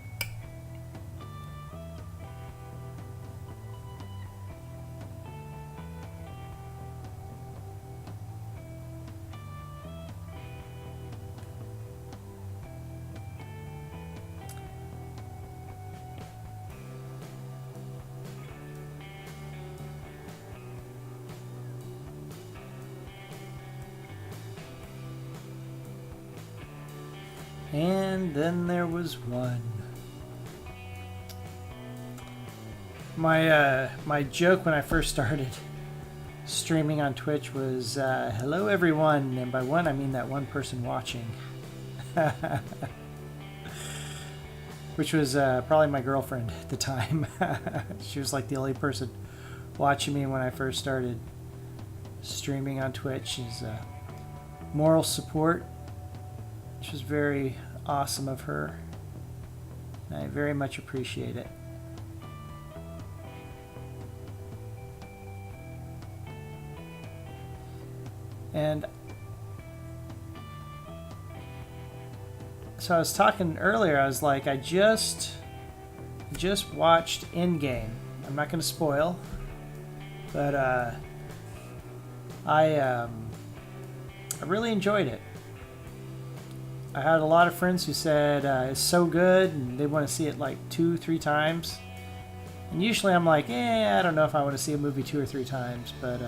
And then there was one. My joke when I first started streaming on Twitch was, hello everyone, and by one I mean that one person watching. Which was probably my girlfriend at the time. She was like the only person watching me when I first started streaming on Twitch. She's moral support, which was very awesome of her. I very much appreciate it. And so I was talking earlier, I was like, I just watched Endgame. I'm not going to spoil, but I really enjoyed it. I had a lot of friends who said it's so good and they want to see it like 2-3 times. And usually I'm like, I don't know if I want to see a movie 2 or 3 times, but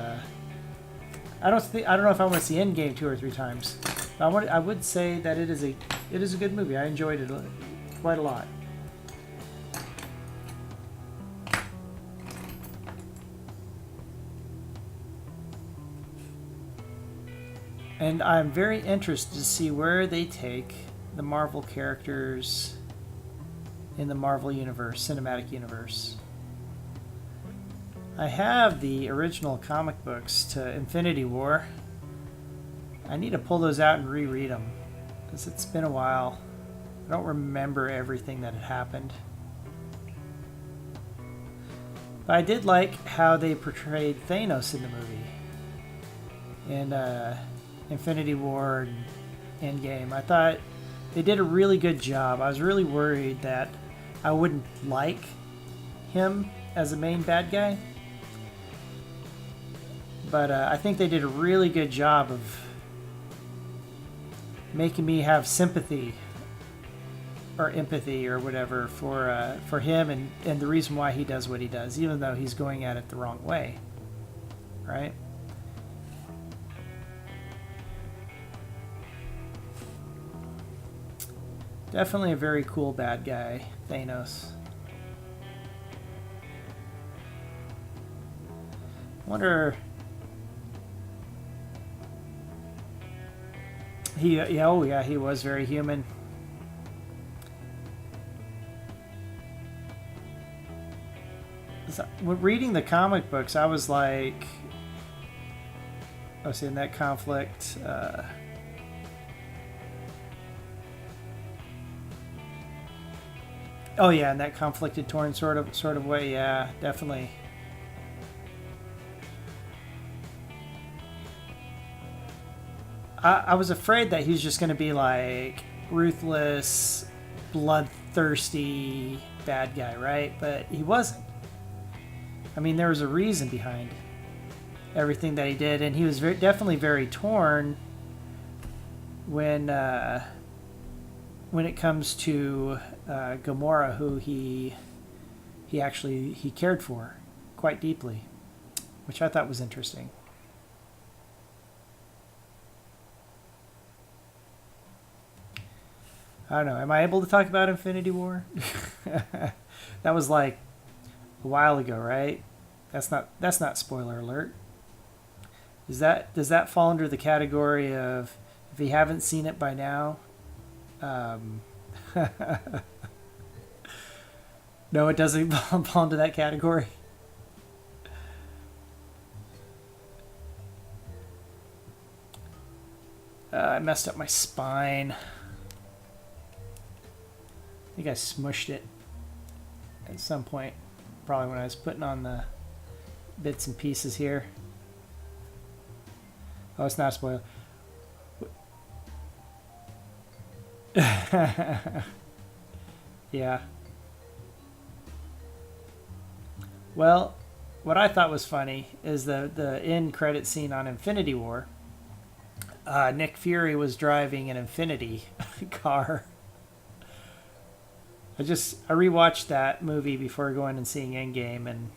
I don't know if I want to see Endgame 2 or 3 times. I would say that it is a good movie. I enjoyed it quite a lot. And I'm very interested to see where they take the Marvel characters in the Marvel Universe, cinematic universe. I have the original comic books to Infinity War. I need to pull those out and reread them, because it's been a while. I don't remember everything that had happened. But I did like how they portrayed Thanos in the movie. And Infinity War and Endgame. I thought they did a really good job. I was really worried that I wouldn't like him as a main bad guy. But I think they did a really good job of making me have sympathy or empathy or whatever for him and the reason why he does what he does, even though he's going at it the wrong way. Right? Definitely a very cool bad guy, Thanos. Wonder. He was very human. So, when reading the comic books, I was like, Oh, see, in that conflict, oh yeah, in that conflicted, torn sort of way, yeah, definitely. I was afraid that he was just going to be like ruthless, bloodthirsty bad guy, right? But he wasn't. I mean, there was a reason behind everything that he did, and he was definitely very torn when it comes to Gamora, who he cared for quite deeply, which I thought was interesting. I don't know. Am I able to talk about Infinity War? That was like a while ago, right? That's not spoiler alert. Does that fall under the category of, if you haven't seen it by now? No, it doesn't fall into that category. I messed up my spine. I think I smushed it at some point, probably when I was putting on the bits and pieces here. Oh, it's not a spoiler. Yeah. Well, what I thought was funny is the end credit scene on Infinity War. Nick Fury was driving an Infinity car. I rewatched that movie before going and seeing Endgame, and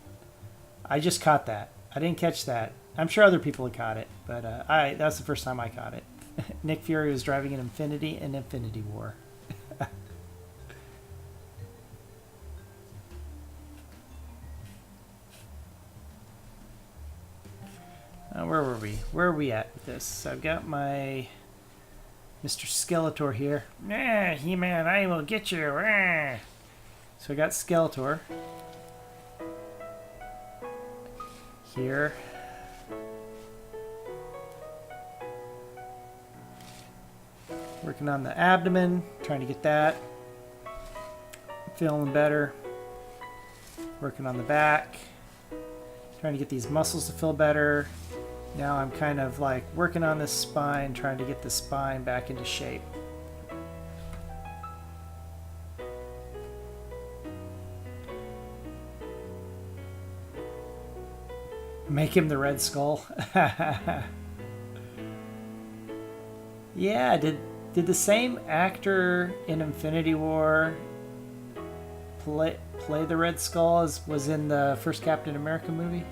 I just caught that. I didn't catch that. I'm sure other people had caught it, but that's the first time I caught it. Nick Fury was driving an Infinity in Infinity War. Where were we? Where are we at with this? So I've got my Mr. Skeletor here. He-Man, I will get you. So I got Skeletor here. Working on the abdomen, trying to get that. Feeling better. Working on the back. Trying to get these muscles to feel better. Now I'm kind of like working on this spine, trying to get the spine back into shape. Make him the Red Skull. Yeah, did the same actor in Infinity War play the Red Skull as was in the first Captain America movie?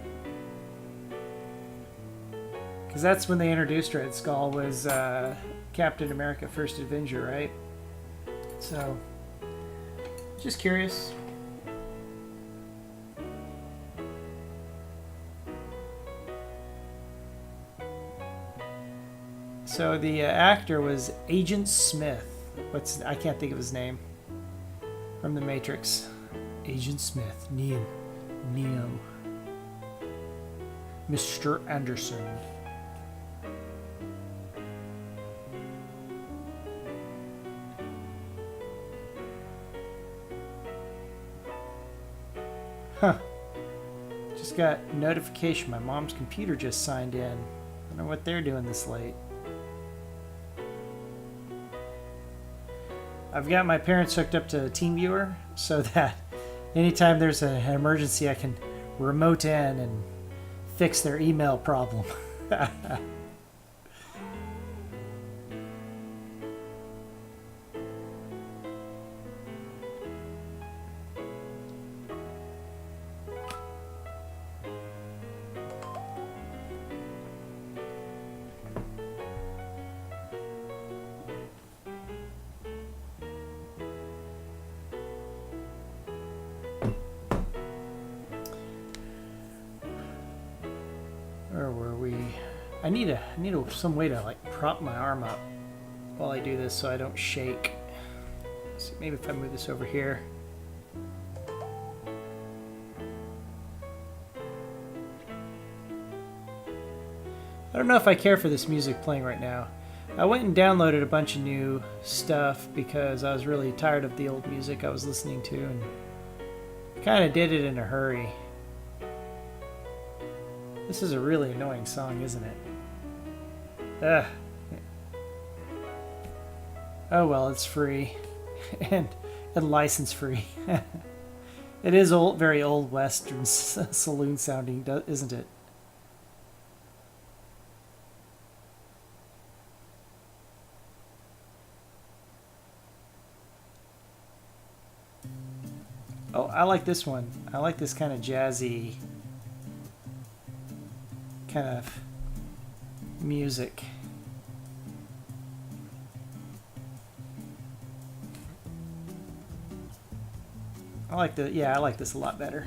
Because that's when they introduced Red Skull, was Captain America First Avenger, right? So, just curious. So the actor was Agent Smith. I can't think of his name. From The Matrix. Agent Smith. Neo. Mr. Anderson. Huh. Just got a notification. My mom's computer just signed in. I don't know what they're doing this late. I've got my parents hooked up to TeamViewer so that anytime there's an emergency, I can remote in and fix their email problem. Where were we? I need some way to like prop my arm up while I do this so I don't shake. So maybe if I move this over here. I don't know if I care for this music playing right now. I went and downloaded a bunch of new stuff because I was really tired of the old music I was listening to, and kind of did it in a hurry. This is a really annoying song, isn't it? Ugh. Oh well, it's free and license free. It is old, very old Western saloon sounding, isn't it? Oh, I like this one. I like this kind of jazzy kind of music. I like this a lot better.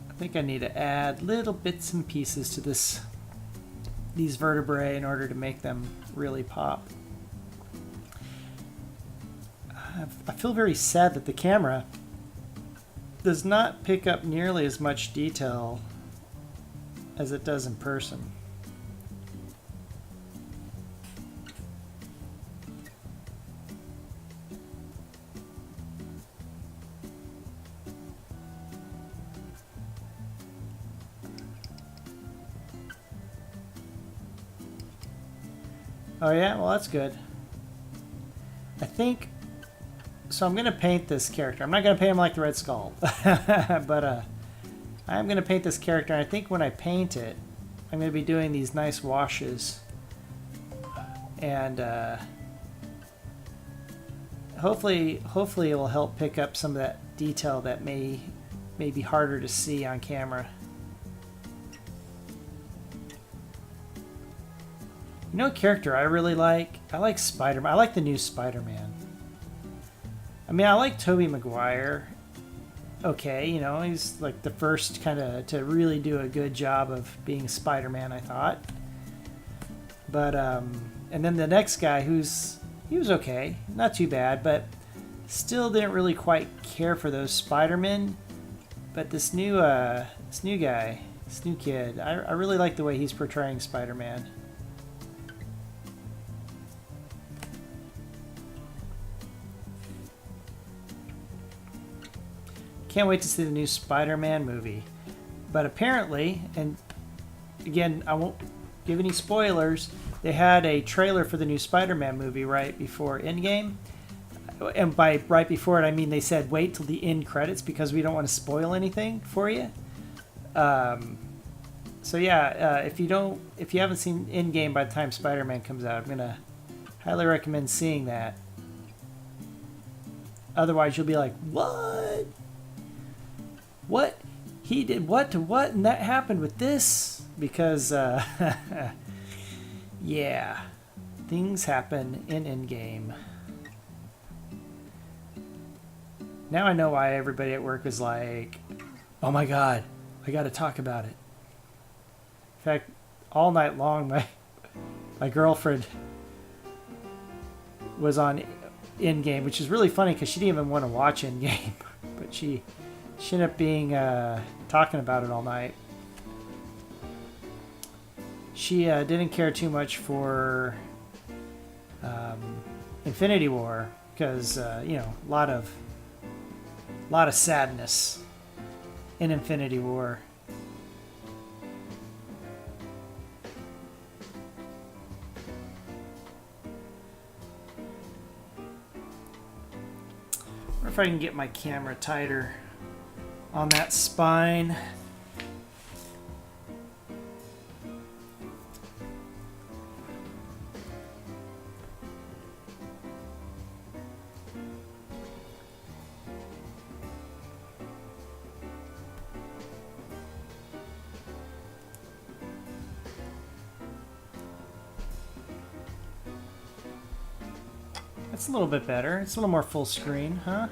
I think I need to add little bits and pieces to these vertebrae in order to make them really pop. I feel very sad that the camera does not pick up nearly as much detail as it does in person. Oh yeah, well that's good. I think, so I'm going to paint this character. I'm not going to paint him like the Red Skull, but I'm going to paint this character, and I think when I paint it, I'm going to be doing these nice washes, and hopefully it will help pick up some of that detail that may be harder to see on camera. You know a character I really like? I like Spider-Man. I like the new Spider-Man. I mean, I like Tobey Maguire. Okay, you know, he's like the first kind of to really do a good job of being Spider-Man, I thought. But, and then the next guy he was okay. Not too bad, but still didn't really quite care for those Spider-Men. But this new guy, this new kid, I really like the way he's portraying Spider-Man. Can't wait to see the new Spider-Man movie. But apparently, and again, I won't give any spoilers, they had a trailer for the new Spider-Man movie right before Endgame. And by right before it, I mean they said wait till the end credits because we don't want to spoil anything for you. So yeah, if you haven't seen Endgame by the time Spider-Man comes out, I'm gonna highly recommend seeing that. Otherwise, you'll be like, what? What? He did what to what? And that happened with this? Because, yeah, things happen in Endgame. Now I know why everybody at work was like, oh my god, I gotta talk about it. In fact, all night long, my girlfriend was on Endgame, which is really funny because she didn't even want to watch Endgame, but she ended up being talking about it all night. She didn't care too much for Infinity War because you know, a lot of sadness in Infinity War. I wonder if I can get my camera tighter on that spine. That's a little bit better. It's a little more full screen, huh?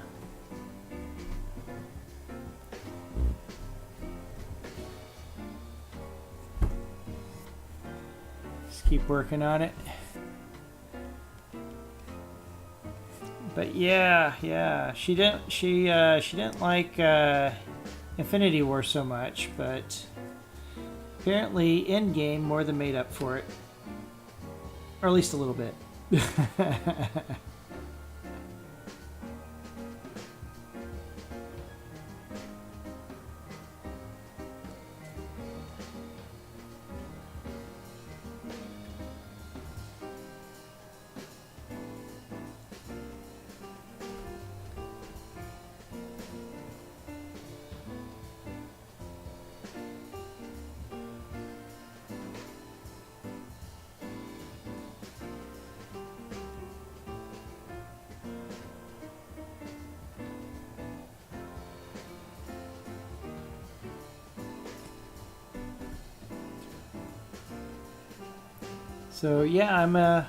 Keep working on it. But yeah, she didn't like Infinity War so much, but apparently Endgame more than made up for it, or at least a little bit. So yeah,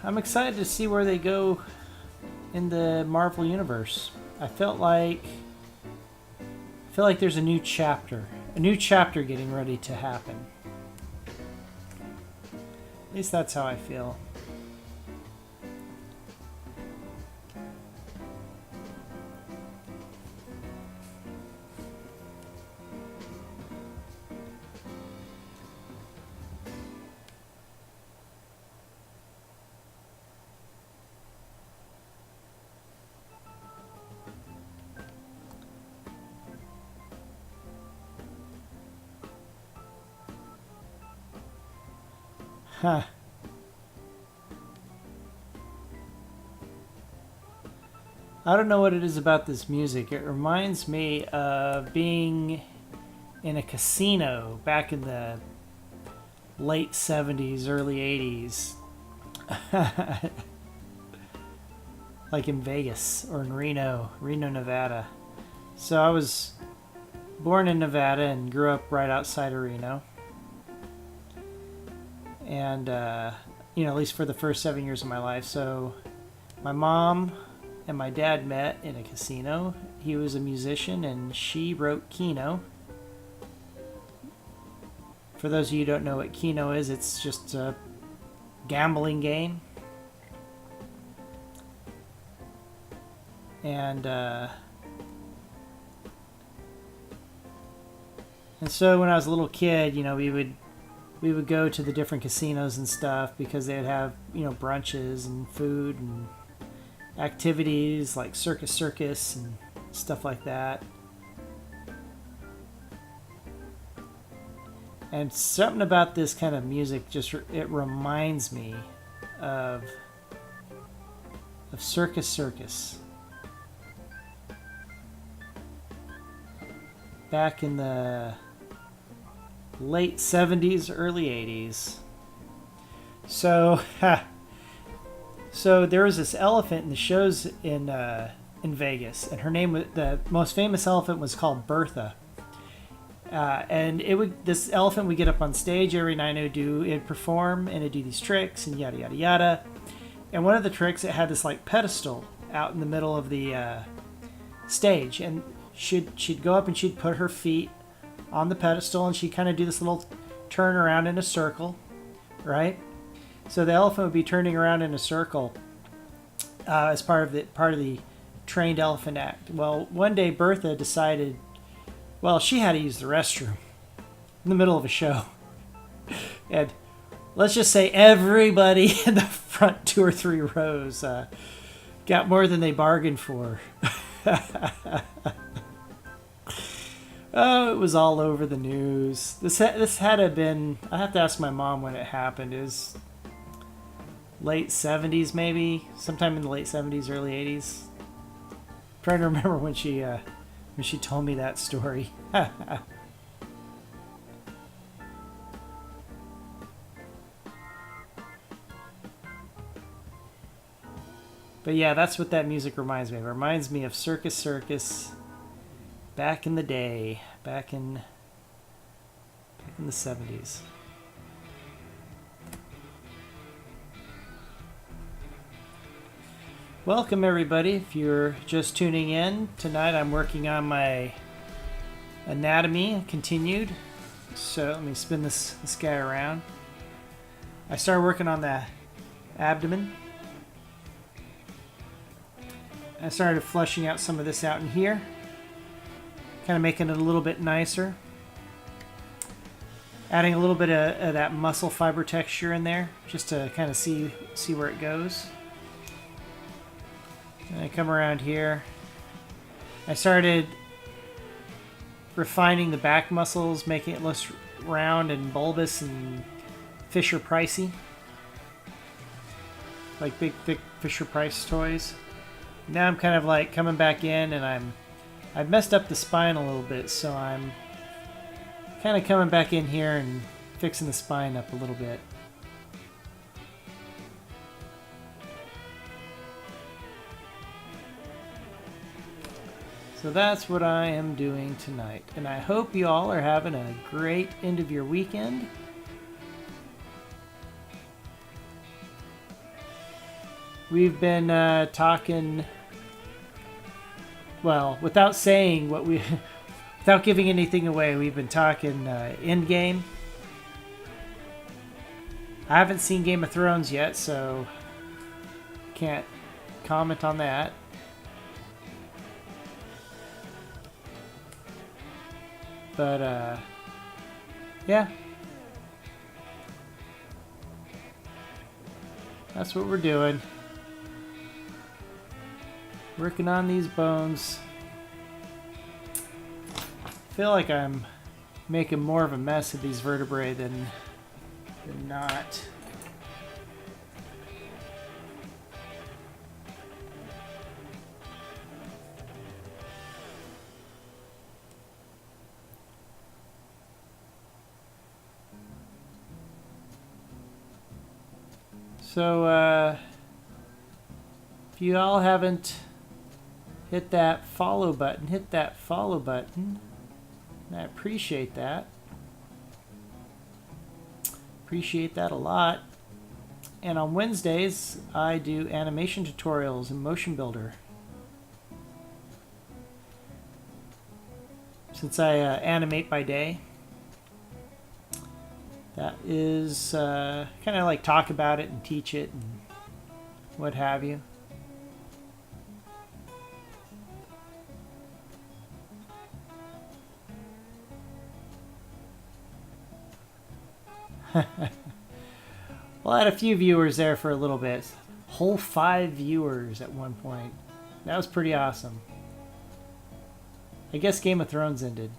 I'm excited to see where they go in the Marvel universe. I feel like there's a new chapter getting ready to happen. At least that's how I feel. Huh. I don't know what it is about this music. It reminds me of being in a casino back in the late 70s, early 80s. Like in Vegas or in Reno, Nevada. So I was born in Nevada and grew up right outside of Reno. And, at least for the first 7 years of my life. So my mom and my dad met in a casino. He was a musician and she wrote Keno. For those of you who don't know what Keno is, it's just a gambling game. And so when I was a little kid, we would go to the different casinos and stuff because they would have, brunches and food and activities like circus and stuff like that. And something about this kind of music it reminds me of circus. Back in the late 70s, early 80s. So there was this elephant in the shows in Vegas, and her name, the most famous elephant, was called Bertha. And this elephant would get up on stage every night and it'd perform and it'd do these tricks and yada yada yada. And one of the tricks, it had this like pedestal out in the middle of the stage, and she'd go up and she'd put her feet on the pedestal and she'd kind of do this little turn around in a circle, right? So the elephant would be turning around in a circle as part of the trained elephant act. Well, one day Bertha decided, she had to use the restroom in the middle of a show. And let's just say everybody in the front 2 or 3 rows got more than they bargained for. Oh, it was all over the news. This had to have been, I have to ask my mom when it happened. It was late 70s maybe, sometime in the late 70s, early 80s. I'm trying to remember when she told me that story. But yeah, that's what that music reminds me of. It reminds me of circus back in the day, back in the 70s. Welcome everybody. If you're just tuning in, tonight I'm working on my anatomy continued. So let me spin this guy around. I started working on the abdomen. I started flushing out some of this out in here, kind of making it a little bit nicer. Adding a little bit of that muscle fiber texture in there, just to kind of see where it goes. And I come around here. I started refining the back muscles, making it less round and bulbous and Fisher-Pricey. Like big, thick Fisher-Price toys. Now I'm kind of like coming back in, and I've messed up the spine a little bit, so I'm kind of coming back in here and fixing the spine up a little bit. So that's what I am doing tonight. And I hope you all are having a great end of your weekend. We've been talking, well, without saying what we, without giving anything away, we've been talking Endgame. I haven't seen Game of Thrones yet, so can't comment on that. But, yeah. That's what we're doing. Working on these bones. I feel like I'm making more of a mess of these vertebrae than not. So, if you all haven't hit that follow button, hit that follow button. I appreciate that. Appreciate that a lot. And on Wednesdays, I do animation tutorials in Motion Builder. Since I animate by day, that is kind of like talk about it and teach it and what have you. Well, I had a few viewers there for a little bit. Whole 5 viewers at one point. That was pretty awesome. I guess Game of Thrones ended.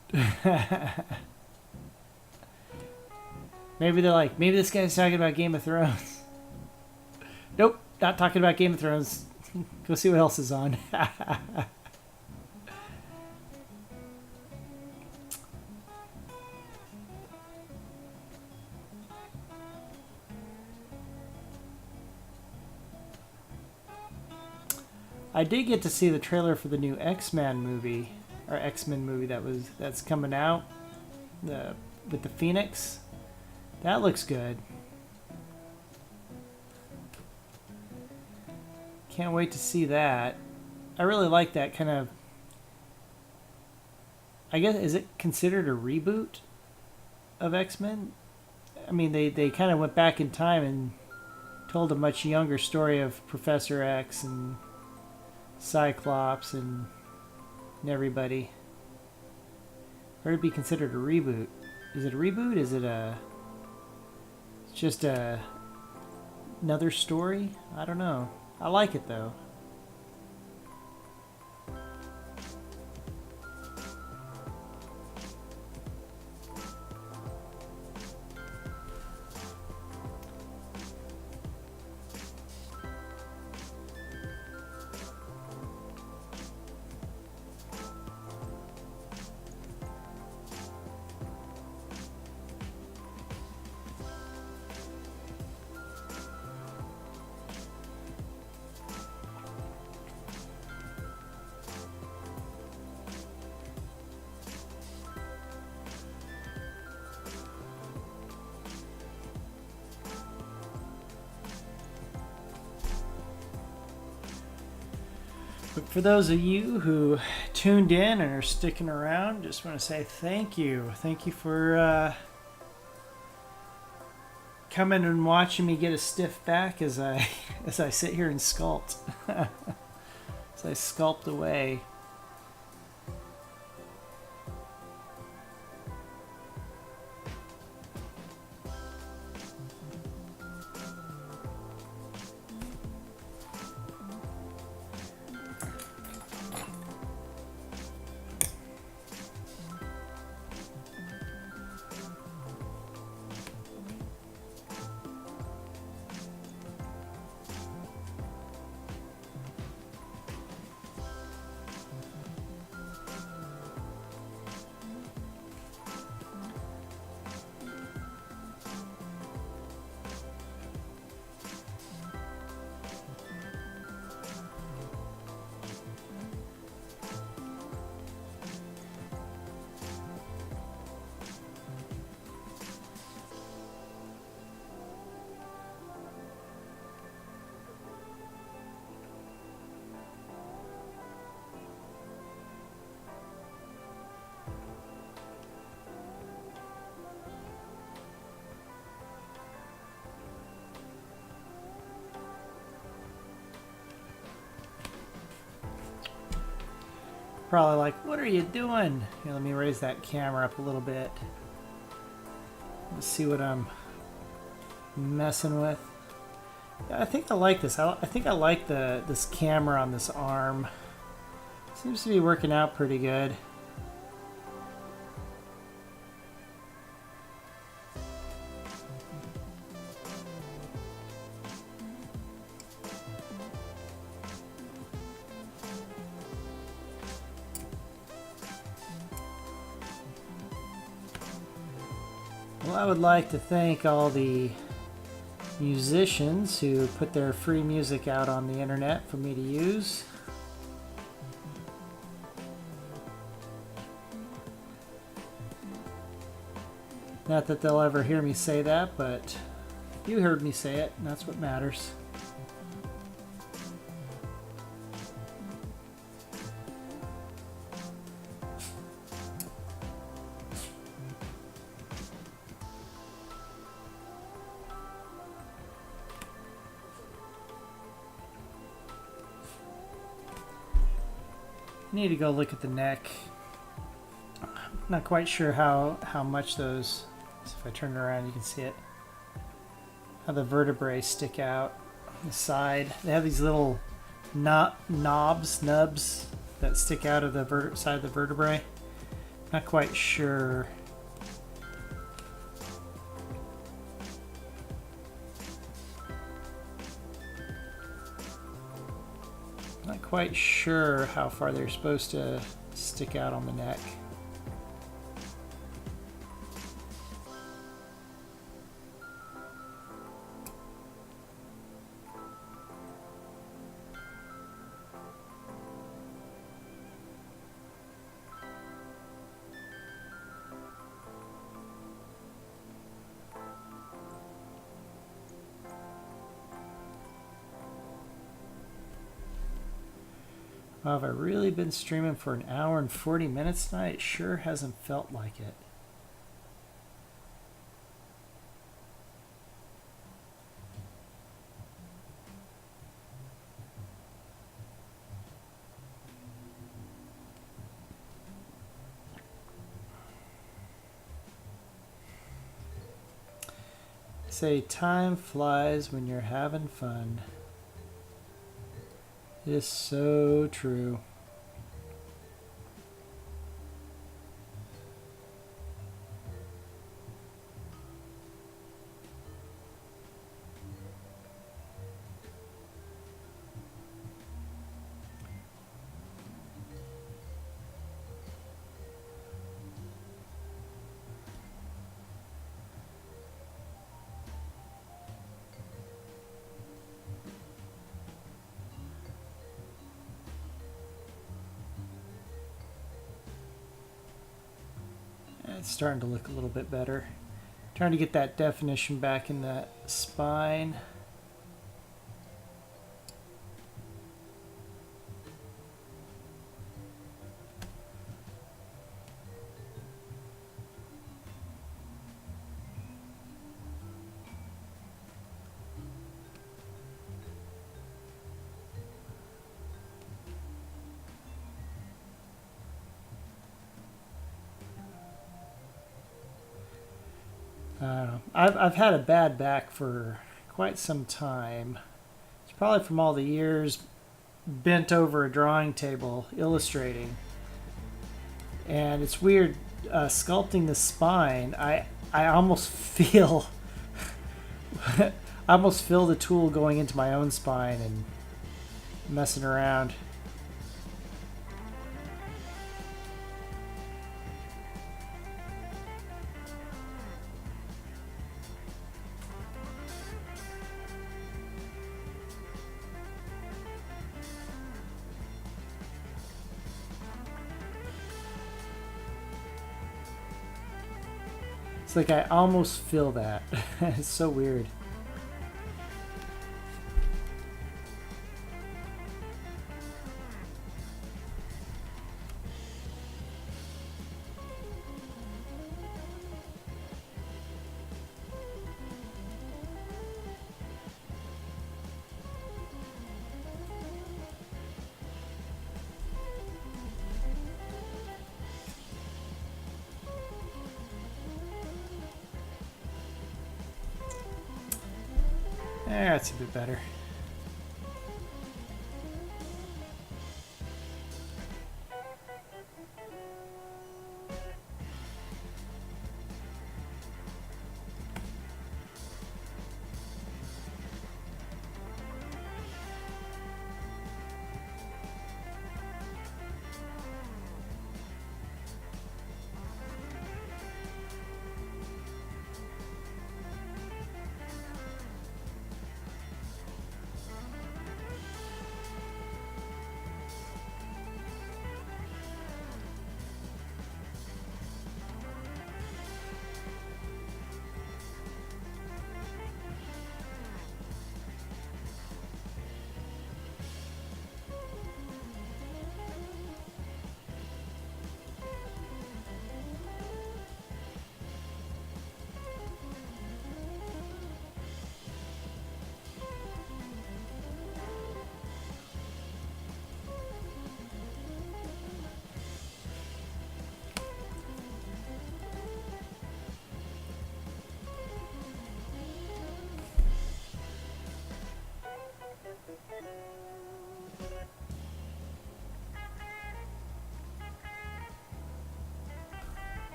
Maybe they're like, maybe this guy's talking about Game of Thrones. Nope, not talking about Game of Thrones. Go see what else is on. I did get to see the trailer for the new X-Men movie, or X-Men movie that's coming out, with the Phoenix. That looks good. Can't wait to see that. I really like that kind of, I guess, is it considered a reboot of X-Men? I mean, they kind of went back in time and told a much younger story of Professor X and Cyclops and everybody. Or it'd be considered a reboot. Is it a reboot? Is it just another story? I don't know. I like it though. But for those of you who tuned in and are sticking around, just want to say thank you. Thank you for coming and watching me get a stiff back as I sit here and sculpt. as I sculpt away. Probably like, what are you doing? Here, let me raise that camera up a little bit. Let's see what I'm messing with. Yeah, I think I like this. I think I like this camera on this arm. Seems to be working out pretty good. Well, I would like to thank all the musicians who put their free music out on the internet for me to use. Not that they'll ever hear me say that, but you heard me say it, and that's what matters. I need to go look at the neck. I'm not quite sure how much those, so if I turn it around you can see it, how the vertebrae stick out on the side. They have these little nubs that stick out of the side of the vertebrae. Not quite sure. Not quite sure how far they're supposed to stick out on the neck. Wow, have I really been streaming for an hour and 40 minutes tonight? It sure hasn't felt like it. Say time flies when you're having fun. It is so true. It's starting to look a little bit better. Trying to get that definition back in that spine. I've had a bad back for quite some time. It's probably from all the years bent over a drawing table illustrating. And it's weird sculpting the spine. I almost feel I almost feel the tool going into my own spine and messing around. It's like I almost feel that. It's so weird. That's a bit better.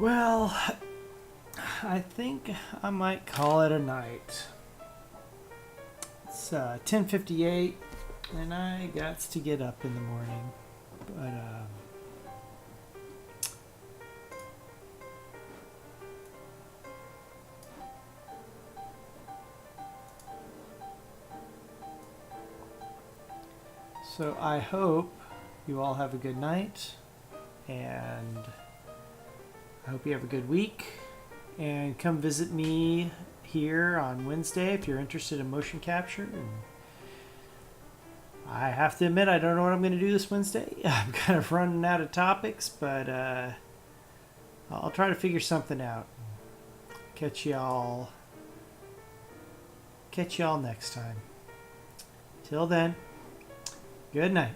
Well, I think I might call it a night. It's 10:58, and I got to get up in the morning. But so I hope you all have a good night, and I hope you have a good week. And come visit me here on Wednesday if you're interested in motion capture. And I have to admit, I don't know what I'm going to do this Wednesday. I'm kind of running out of topics, but I'll try to figure something out. Catch y'all next time. Till then, good night.